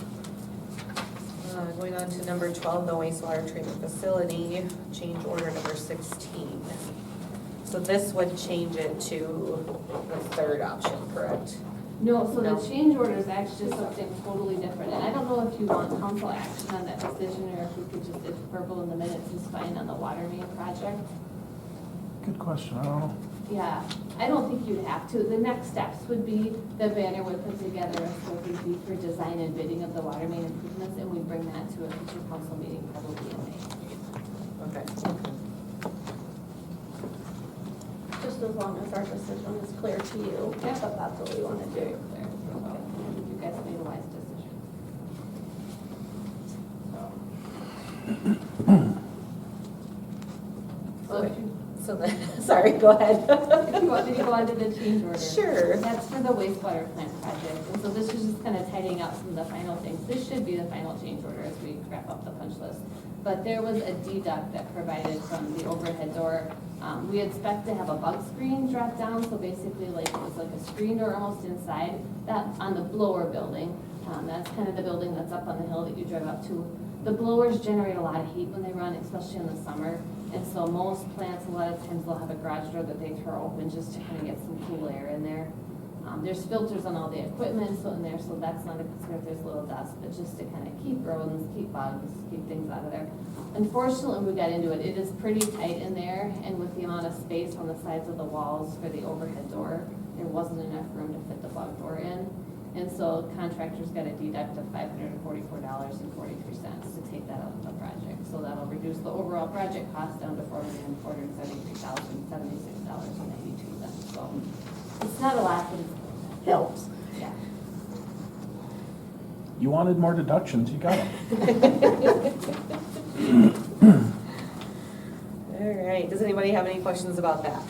going on to number 12, the wastewater treatment facility, change order number 16. So this would change it to the third option, correct? No, so No. the change order is actually something totally different, and I don't know if you want council action on that decision, or if we could just, if verbal in the minutes is fine on the water main project. Good question, I don't know. Yeah, I don't think you'd have to. The next steps would be that Banner would put together a scope review for design and bidding of the water main improvements, and we'd bring that to a future council meeting probably in May. Okay. Just as long as our decision is clear to you, Yeah. but that's what we want to do. There. So, you guys made a wise decision. So if you, So then, sorry, go ahead. if you want to go on to the change order. Sure. That's for the wastewater plant project, and so this is just kind of tidying up some of the final things. This should be the final change order as we wrap up the punch list. But there was a deduct that provided from the overhead door. We expect to have a bug screen drop down, so basically like, it's like a screen door almost inside, that on the blower building. That's kind of the building that's up on the hill that you drive up to. The blowers generate a lot of heat when they run, especially in the summer. And so most plants, a lot of times they'll have a garage door that they throw open just to kind of get some cool air in there. There's filters on all the equipment so in there, so that's not a concern if there's a little dust, but just to kind of keep rodents, keep bugs, keep things out of there. Unfortunately, when we got into it, it is pretty tight in there, and with the amount of space on the sides of the walls for the overhead door, there wasn't enough room to fit the bug door in. And so contractors got a deduct of $544.43 to take that out of the project. So that'll reduce the overall project cost down to $473,076.92. So it's not a lot, but it's Helps. yeah. You wanted more deductions, you got them. All right, does anybody have any questions about that?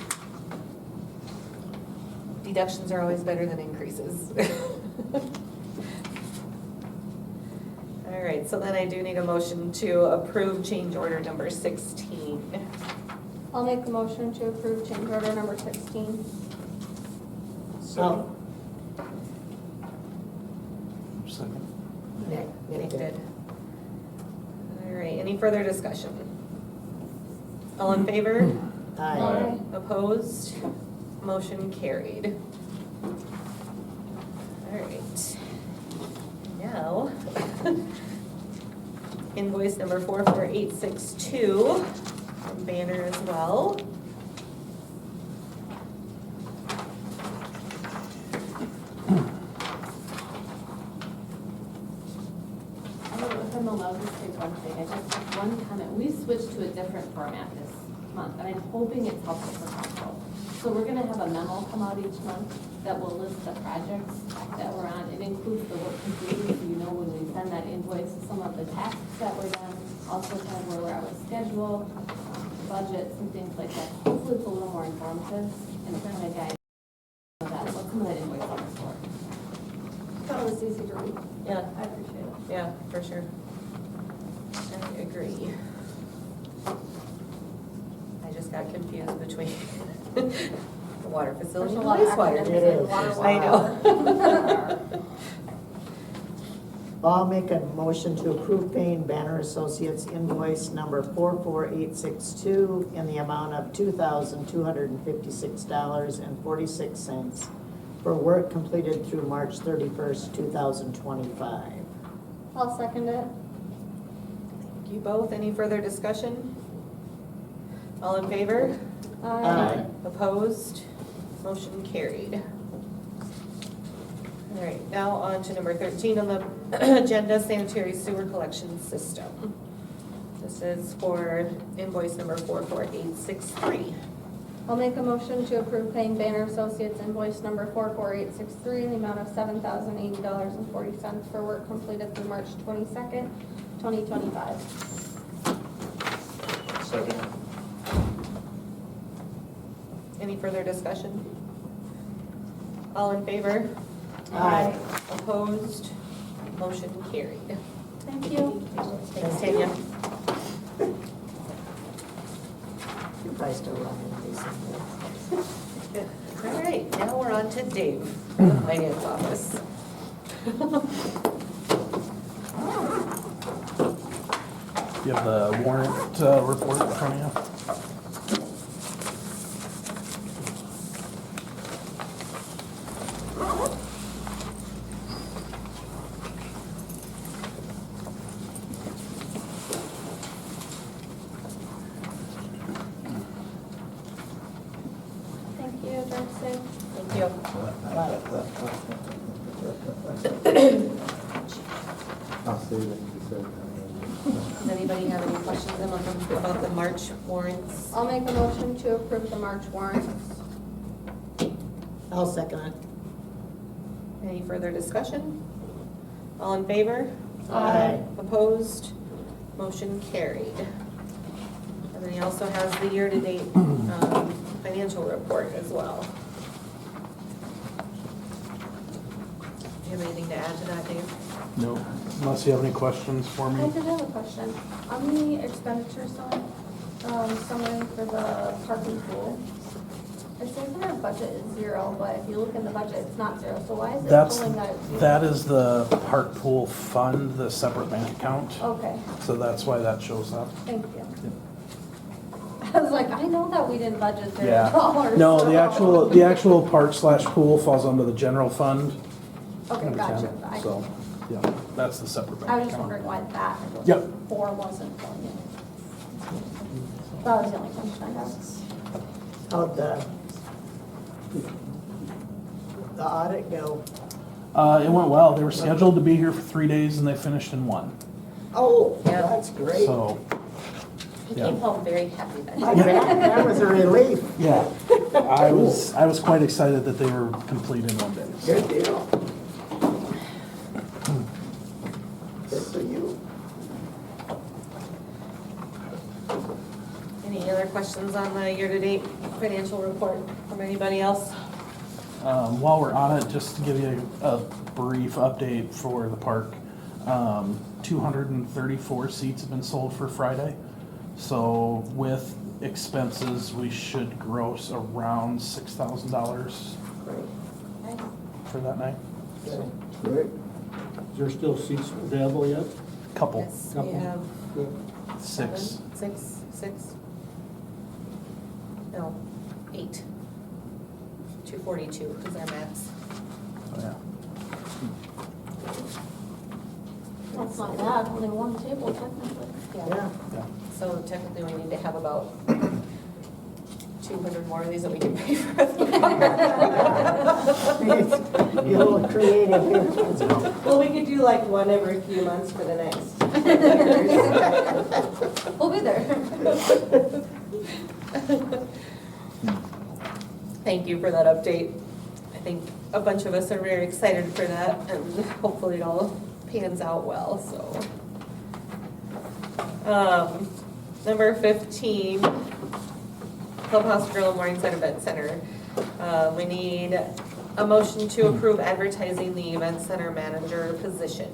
Deductions are always better than increases. All right, so then I do need a motion to approve change order number 16. I'll make a motion to approve change order number 16. Oh, Second. Nick did. All right, any further discussion? All in favor? aye. Opposed? Motion carried. All right. Now, invoice number 44862 from Banner as well. If I'm allowed to say one thing, I just have one comment. We switched to a different format this month, and I'm hoping it's helpful for council. So we're gonna have a memo come out each month that will list the projects that we're on. It includes the work completed, so you know when we send that invoice, some of the tasks that were done, also kind of where we're at with schedule, budgets and things like that. Hopefully it's a little more informative and kind of guide what some of that invoice is for. That was easy to read. Yeah, I appreciate it. yeah, for sure. I agree. I just got confused between the water facility There's and a lot of wastewater. acronyms in water. I know. I'll make a motion to approve paying Banner Associates invoice number 44862 in the amount of $2,256.46 for work completed through March 31st, 2025. I'll second it. Thank you both. Any further discussion? All in favor? Aye. Opposed? Motion carried. All right, now on to number 13 on the agenda, sanitary sewer collection system. This is for invoice number 44863. I'll make a motion to approve paying Banner Associates invoice number 44863 in the amount of $7,080.40 for work completed through March 22nd, 2025. Second. Any further discussion? All in favor? Aye. Opposed? Motion carried. Thank you. Thanks, Tanya. You guys still running these things. All right, now we're on to Dave, the finance office. You have the warrant report in front of you. Thank you, Darcy. Thank you. I'll say that you said Does anybody have any questions about the March warrants? I'll make a motion to approve the March warrants. I'll second it. Any further discussion? All in favor? Aye. Opposed? Motion carried. And then he also has the year-to-date financial report as well. Do you have anything to add to that, Dave? No, unless you have any questions for I me. did have a question. On the expenditure side, summary for the parking pool, it says that our budget is 0, but if you look in the budget, it's not 0, so why is it That's, pulling that at 0? that is the park pool fund, the separate bank account. Okay, So that's why that shows up. thank you. I was like, I know that we didn't budget $0. Yeah. No, so- the actual park/pool falls under the general fund. Okay, gotcha. So, yeah, that's the separate bank I account. was just wondering why that Yep. 4 wasn't pulling it. That was the only question I had. How'd the audit go? It went well. They were scheduled to be here for 3 days and they finished in 1. Oh, Yeah. that's great. So, He Yeah. came home very happy that I day. bet that was a relief. yeah, I was quite excited that they were complete in 1 day. So, Good deal. Good for you. Any other questions on the year-to-date financial report from anybody else? While we're on it, just to give you a brief update for the park, 234 seats have been sold for Friday. So with expenses, we should gross around $6,000 Great. for that night. Great. Is there still seats available yet? Couple, Yes, we have six. six. No, 8. 242 is our max. So, yeah. That's not bad, only one table technically. Yeah. Yeah. So technically, we need to have about 200 more of these that we can pay for. Get a little creative here. Well, we could do like one every few months for the next. We'll be there. Thank you for that update. I think a bunch of us are very excited for that, and hopefully it all pans out well, so. Number 15, Clubhouse Grill and Morningside Event Center. We need a motion to approve advertising the event center manager position.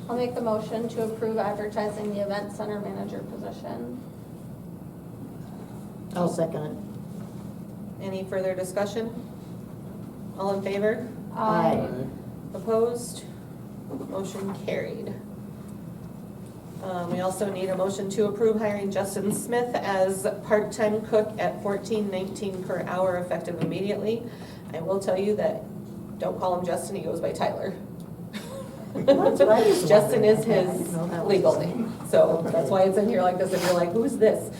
I'll make the motion to approve advertising the event center manager position. I'll second it. Any further discussion? All in favor? Aye. Opposed? Motion carried. We also need a motion to approve hiring Justin Smith as part-time cook at $14.19 per hour effective immediately. I will tell you that, don't call him Justin, he goes by Tyler. That's what I was Justin is wondering. I his didn't know that was legal his name, so that's why it's in here like this, and you're like, who's this?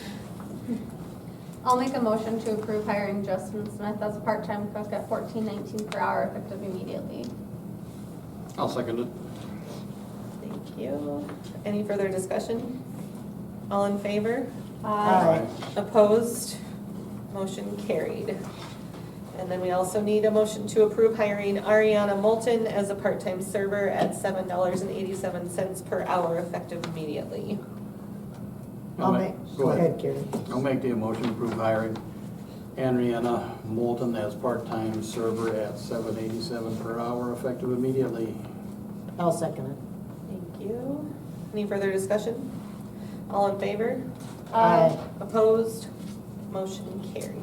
I'll make a motion to approve hiring Justin Smith as a part-time cook at $14.19 per hour effective immediately. I'll second it. Thank you. Any further discussion? All in favor? Aye. Opposed? Motion carried. And then we also need a motion to approve hiring Ariana Moulton as a part-time server at $7.87 per hour effective immediately. Go ahead, Gary. I'll make the motion to approve hiring Andriana Moulton as part-time server at $7.87 per hour effective immediately. I'll second it. Thank you. Any further discussion? All in favor? Aye. Opposed? Motion carried.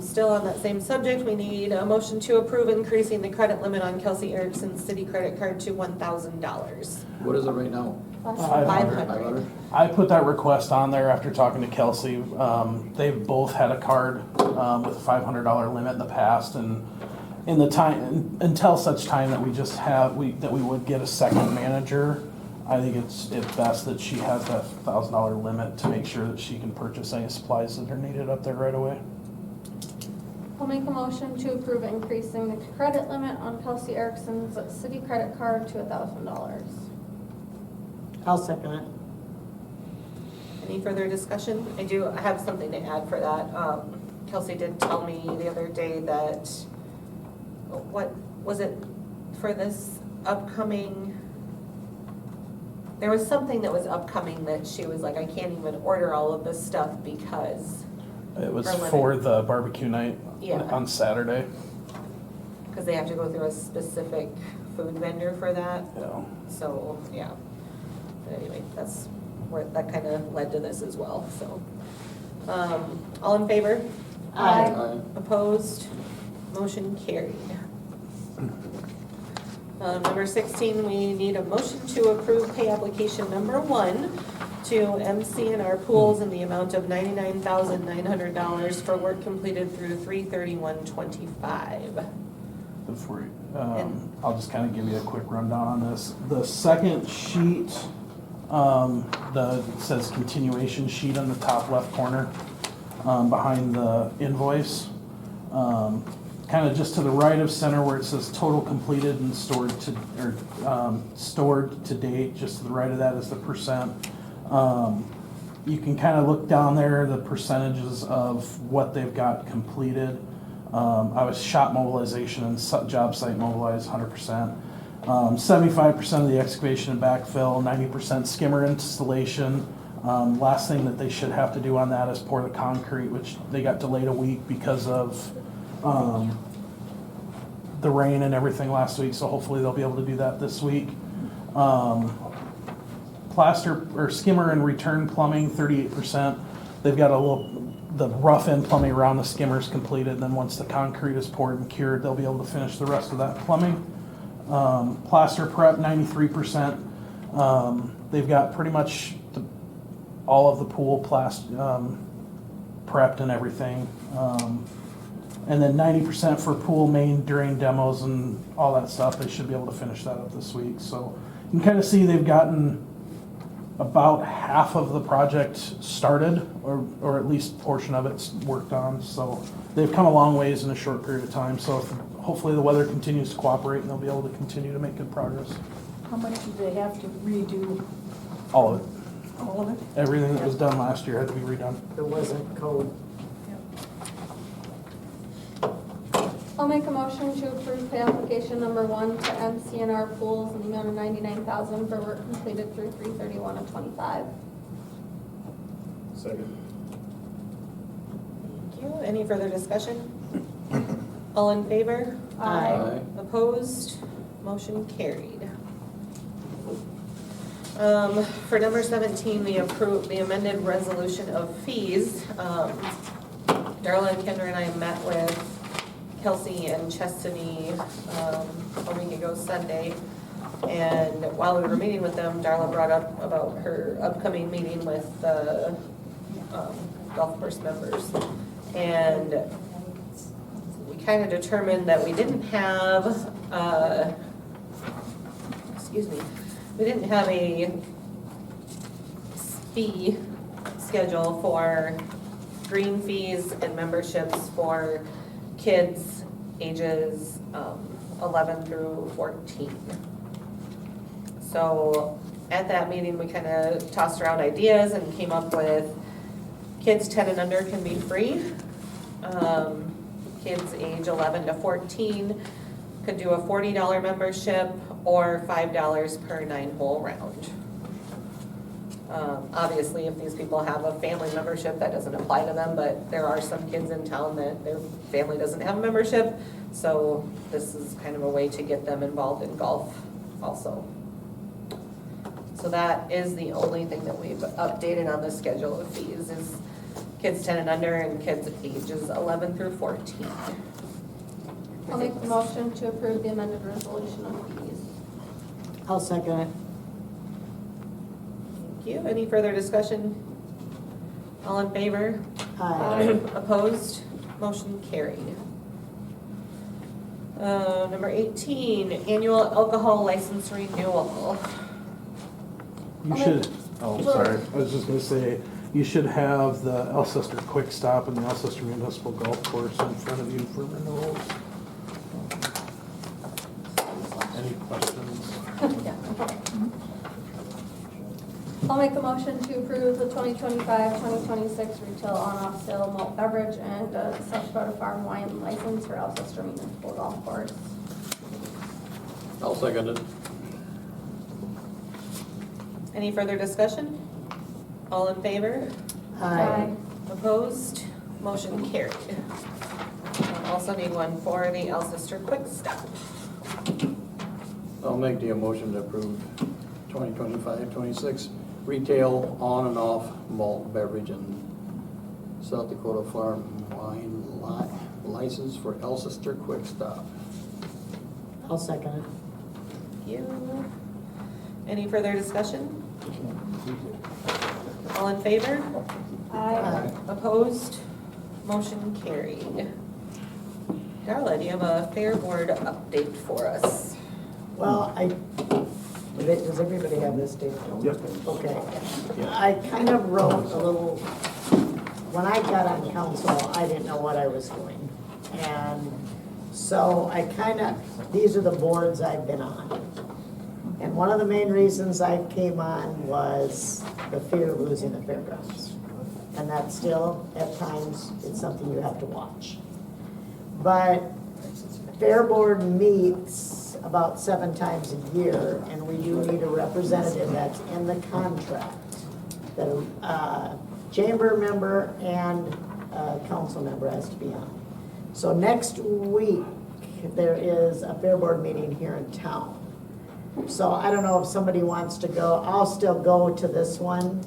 Still on that same subject, we need a motion to approve increasing the credit limit on Kelsey Erickson's city credit card to $1,000. What is it right now? 500. 500? I put that request on there after talking to Kelsey. They've both had a card with a $500 limit in the past, and in the time until such time that we just have that we would get a second manager, I think it's best that she has that $1,000 limit to make sure that she can purchase any supplies that are needed up there right away. I'll make a motion to approve increasing the credit limit on Kelsey Erickson's city credit card to $1,000. I'll second it. Any further discussion? I have something to add for that. Kelsey did tell me the other day that, what was it for this upcoming there was something that was upcoming that she was like, I can't even order all of this stuff because, It was For for the barbecue night Yeah. on Saturday. because they have to go through a specific food vendor for that. Yeah. So, yeah. But anyway, that's where, that kind of led to this as well, so. All in favor? Aye. Opposed? Motion carried. Number 16, we need a motion to approve pay application number 1 to MC&R Pools in the amount of $99,900 for work completed through 3/31/25. Before, And- I'll just kind of give you a quick rundown on this. The second sheet, it says continuation sheet on the top left corner, behind the invoice. Kind of just to the right of center where it says total completed and stored to, or, stored to date, just to the right of that is the percent. You can kind of look down there, the percentages of what they've got completed. I was shop mobilization and job site mobilized 100%. 75% of the excavation and backfill, 90% skimmer installation. Last thing that they should have to do on that is pour the concrete, which they got delayed a week because of the rain and everything last week, so hopefully they'll be able to do that this week. Plaster or skimmer and return plumbing, 38%. They've got the rough end plumbing around the skimmers completed, and then once the concrete is poured and cured, they'll be able to finish the rest of that plumbing. Plaster prep, 93%. They've got pretty much all of the pool prepped and everything. And then 90% for pool main during demos and all that stuff. They should be able to finish that up this week. So you can kind of see they've gotten about half of the project started, or at least a portion of it's worked on. So they've come a long ways in a short period of time. So hopefully the weather continues to cooperate and they'll be able to continue to make good progress. How much do they have to redo? All of it. All of it? Everything that was done last year had to be redone. There wasn't code. I'll make a motion to approve pay application number 1 to MC&R Pools in the amount of $99,000 for work completed through 3/31/25. Second. Thank you. Any further discussion? All in favor? Aye. Opposed? Motion carried. For number 17, we approve the amended resolution of fees. Darla and Kendra and I met with Kelsey and Chestney a week ago Sunday. And while we were meeting with them, Darla brought up about her upcoming meeting with the golf course members. And we kind of determined that we didn't have, we didn't have a fee schedule for green fees and memberships for kids ages 11 through 14. So at that meeting, we kind of tossed around ideas and came up with kids 10 and under can be free. Kids age 11 to 14 could do a $40 membership or $5 per 9-hole round. Obviously, if these people have a family membership, that doesn't apply to them, but there are some kids in town that their family doesn't have a membership, so this is kind of a way to get them involved in golf also. So that is the only thing that we've updated on the schedule of fees is kids 10 and under and kids ages 11 through 14. I'll make the motion to approve the amended resolution of fees. I'll second it. Thank you. Any further discussion? All in favor? Aye. Opposed? Motion carried. Number 18, annual alcohol license renewal. You should, oh, sorry, I was just gonna say, you should have the Alcester Quick Stop and the Alcester Municipal Golf Course in front of you for renewals. Any questions? I'll make a motion to approve the 2025-2026 retail on-off sale malt beverage and South Dakota Farm wine license for Alcester Municipal Golf Course. I'll second it. Any further discussion? All in favor? Aye. Opposed? Motion carried. Also need one for the Alcester Quick Stop. I'll make the motion to approve 2025-26 retail on and off malt beverage and South Dakota Farm wine license for Alcester Quick Stop. I'll second it. Thank you. Any further discussion? All in favor? Aye. Opposed? Motion carried. Darla, do you have a Fair Board update for us? Well, does everybody have this, Dave? Yep. Okay. I kind of wrote a little, when I got on council, I didn't know what I was doing. And so I these are the boards I've been on. And one of the main reasons I came on was the fear of losing the fairgrounds. And that still, at times, it's something you have to watch. But Fair Board meets about 7 times a year, and we do need a representative that's in the contract. The chamber member and council member has to be on. So next week, there is a Fair Board meeting here in town. So I don't know if somebody wants to go, I'll still go to this one,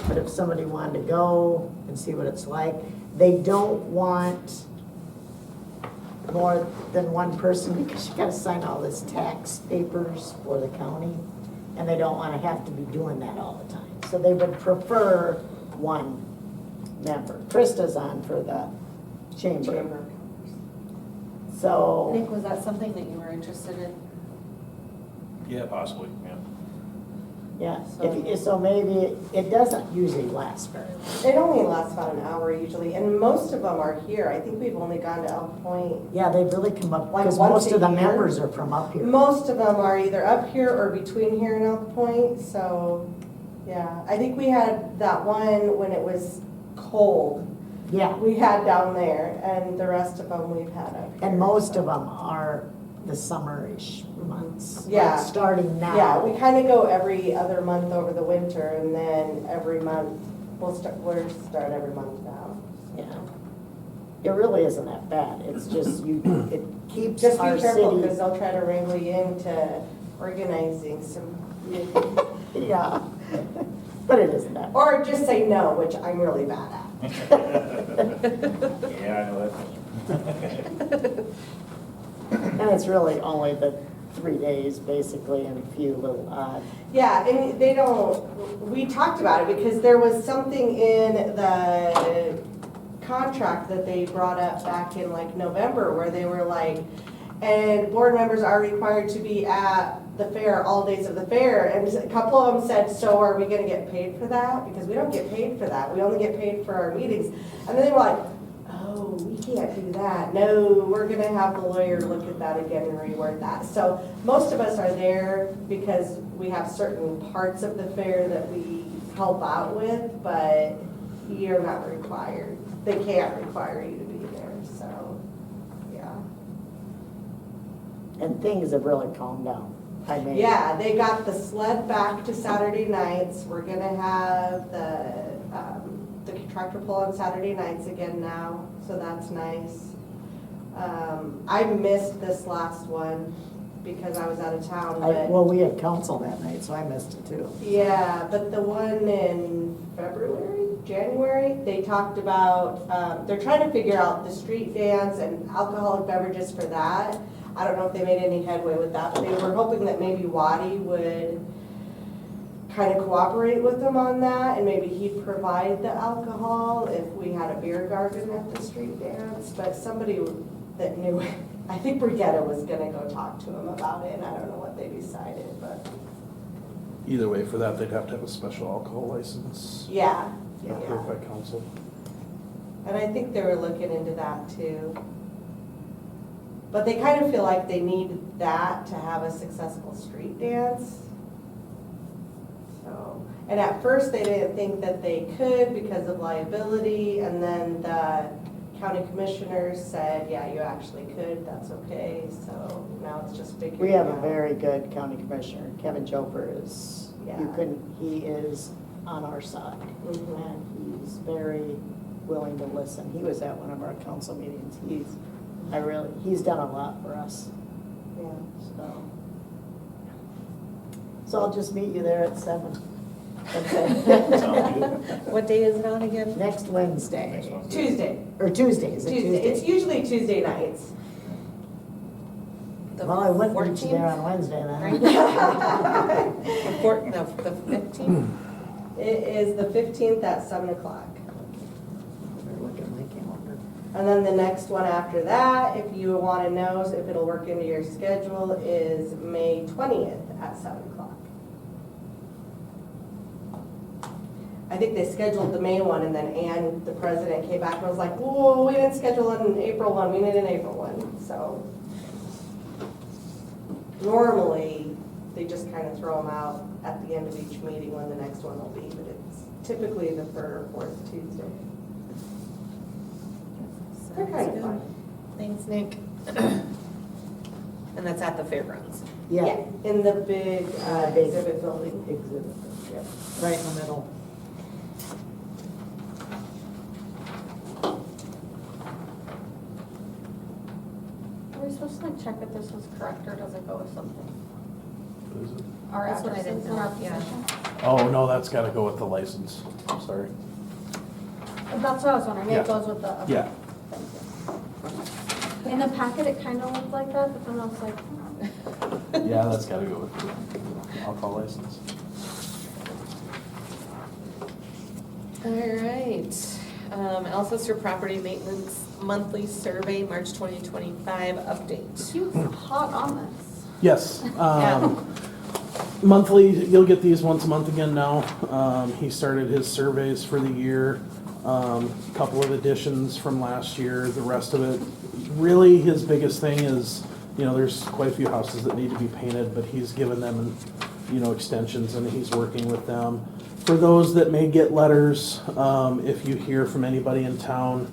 but if somebody wanted to go and see what it's like, they don't want more than one person because you gotta sign all this tax papers for the county, and they don't wanna have to be doing that all the time. So they would prefer one member. Krista's on for the chamber. So. Nick, was that something that you were interested in? Yeah, possibly, yeah. Yeah, so maybe, it doesn't usually last very long. It only lasts about an hour usually, and most of them are here. I think we've only gone to Elk Point. Yeah, they've really come up, Like because once most a of the year? members are from up here. Most of them are either up here or between here and Elk Point, so, yeah. I think we had that one when it was cold. Yeah, We had down there, and the rest of them we've had up here. and most of them are the summerish months. like Yeah. Starting now. Yeah, we kind of go every other month over the winter, and then every month, we'll start every month now. Yeah. It really isn't that bad, it's just it keeps Just our be careful, city. because they'll try to wrangle you into organizing some new things. Yeah, but it isn't that. Or just say no, which I'm really bad at. Yeah, I know that. And it's really only the 3 days, basically, and a few little odd. Yeah, and they don't, we talked about it because there was something in the contract that they brought up back in like November where they were like, and board members are required to be at the fair all days of the fair. And a couple of them said, so are we gonna get paid for that? Because we don't get paid for that. We only get paid for our meetings. And then they were like, oh, we can't do that. No, we're gonna have the lawyer look at that again and reword that. So most of us are there because we have certain parts of the fair that we help out with, but you're not required. They can't require you to be there, so, yeah. And things have really calmed down. I mean. Yeah, they got the sled back to Saturday nights. We're gonna have the tractor pull on Saturday nights again now, so that's nice. I missed this last one because I was out of town, but. Well, we had council that night, so I missed it too. Yeah, but the one in January, they talked about, they're trying to figure out the street dance and alcoholic beverages for that. I don't know if they made any headway with that, but they were hoping that maybe Waddy would kind of cooperate with them on that, and maybe he'd provide the alcohol if we had a beer garden at the street dance. But somebody that knew, I think Brigitta was gonna go talk to him about it, and I don't know what they decided, but. Either way, for that, they'd have to have a special alcohol license Yeah, approved yeah. by council. And I think they were looking into that too. But they kind of feel like they need that to have a successful street dance. So, and at first they didn't think that they could because of liability, and then the county commissioners said, yeah, you actually could, that's okay. So now it's just figuring We have a out. very good county commissioner. Kevin Joper is You Yeah. couldn't, he is on our side, Mhm. and he's very willing to listen. He was at one of our council meetings. He's done a lot for us, Yeah. so I'll just meet you there at 7. What day is it on again? Next Wednesday, Tuesday. or Tuesday, is it Tuesday. It's Tuesday? usually Tuesday nights. The Well, I wouldn't meet you there 14th? on Wednesday then. Right. No, the 15th? It is the 15th at 7 o'clock. Better look at my calendar. And then the next one after that, if you want to know if it'll work into your schedule, is May 20th at 7 o'clock. I think they scheduled the May one, and then Ann, the president, came back and was like, whoa, we didn't schedule an April one, we need an April one, so. Normally, they just kind of throw them out at the end of each meeting when the next one will be, but it's typically the third or fourth Tuesday. They're kind of fun. Thanks, Nick. And that's at the fairgrounds. Yeah, in the big Big exhibit building. Exhibit, yep, right in the middle. Are we supposed to like check if this was correct or does it go with something? What is it? Our That's what I addresses didn't and our know, yeah. position? Oh, no, that's gotta go with the license, sorry. That's what I was wondering, Yeah. it goes with the. okay, Yeah. thank you. In the packet, it kind of looked like that, but then I was like, Yeah, that's gotta go with the alcohol license. All right. Alcester Property Maintenance Monthly Survey, March 2025 update. he was hot on this. Yes, Yeah. monthly, you'll get these once a month again now. He started his surveys for the year, couple of additions from last year, the rest of it. Really, his biggest thing is, there's quite a few houses that need to be painted, but he's given them, extensions and he's working with them. For those that may get letters, if you hear from anybody in town,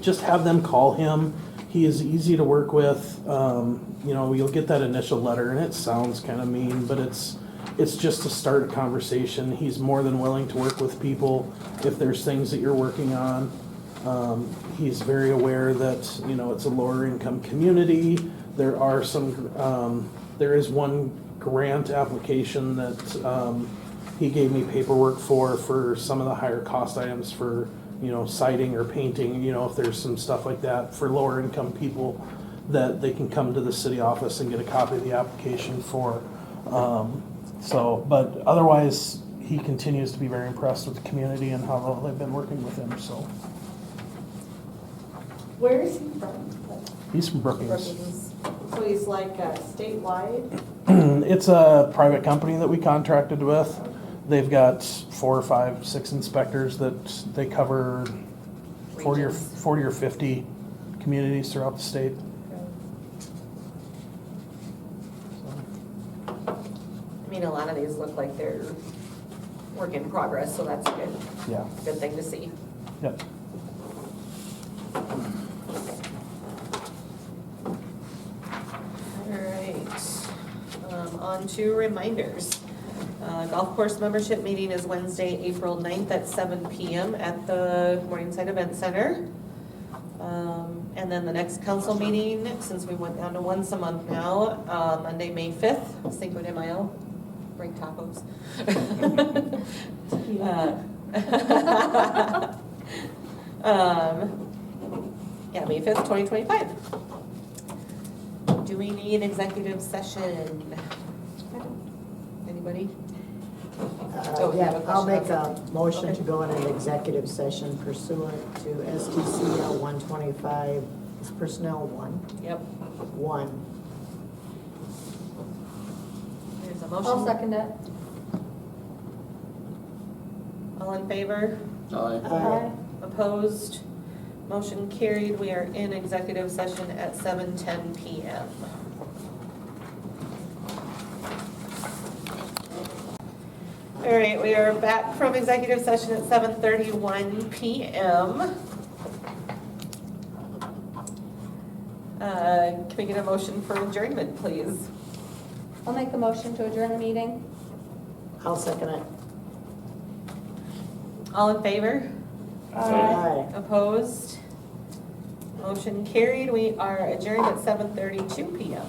just have them call him. He is easy to work with. You'll get that initial letter and it sounds kind of mean, but it's just to start a conversation. He's more than willing to work with people if there's things that you're working on. He's very aware that, it's a lower income community. There are there is one grant application that, he gave me paperwork for some of the higher cost items for, siding or painting, if there's some stuff like that for lower income people that they can come to the city office and get a copy of the application for. But otherwise, he continues to be very impressed with the community and how well they've been working with him, so. Where is he from? He's from Brookings. Brookings. So he's like statewide? It's a private company that we contracted with. They've got 4 or 5, 6 inspectors that they cover 40 or 50 communities throughout the state. I mean, a lot of these look like they're work in progress, so that's good. Yeah. Good thing to see. Yep. All right. On to reminders. Golf course membership meeting is Wednesday, April 9th at 7 p.m. at the Morningside Event Center. And then the next council meeting, since we went down to once a month now, Monday, May 5th, Cinco de Mayo, bring tacos. Yeah, May 5th, 2025. Do we need executive session? Anybody? Oh, you have a I'll question make a on motion Okay. to go in an executive session pursuant to STCL 125, it's personnel 1. Yep, 1. there's a motion. I'll second it. All in favor? Aye. Opposed? Motion carried. We are in executive session at 7:10 p.m. All right, we are back from executive session at 7:31 p.m. Can we get a motion for adjournment, please? I'll make the motion to adjourn the meeting. I'll second it. All in favor? Aye. Opposed? Motion carried. We are adjourned at 7:32 PM.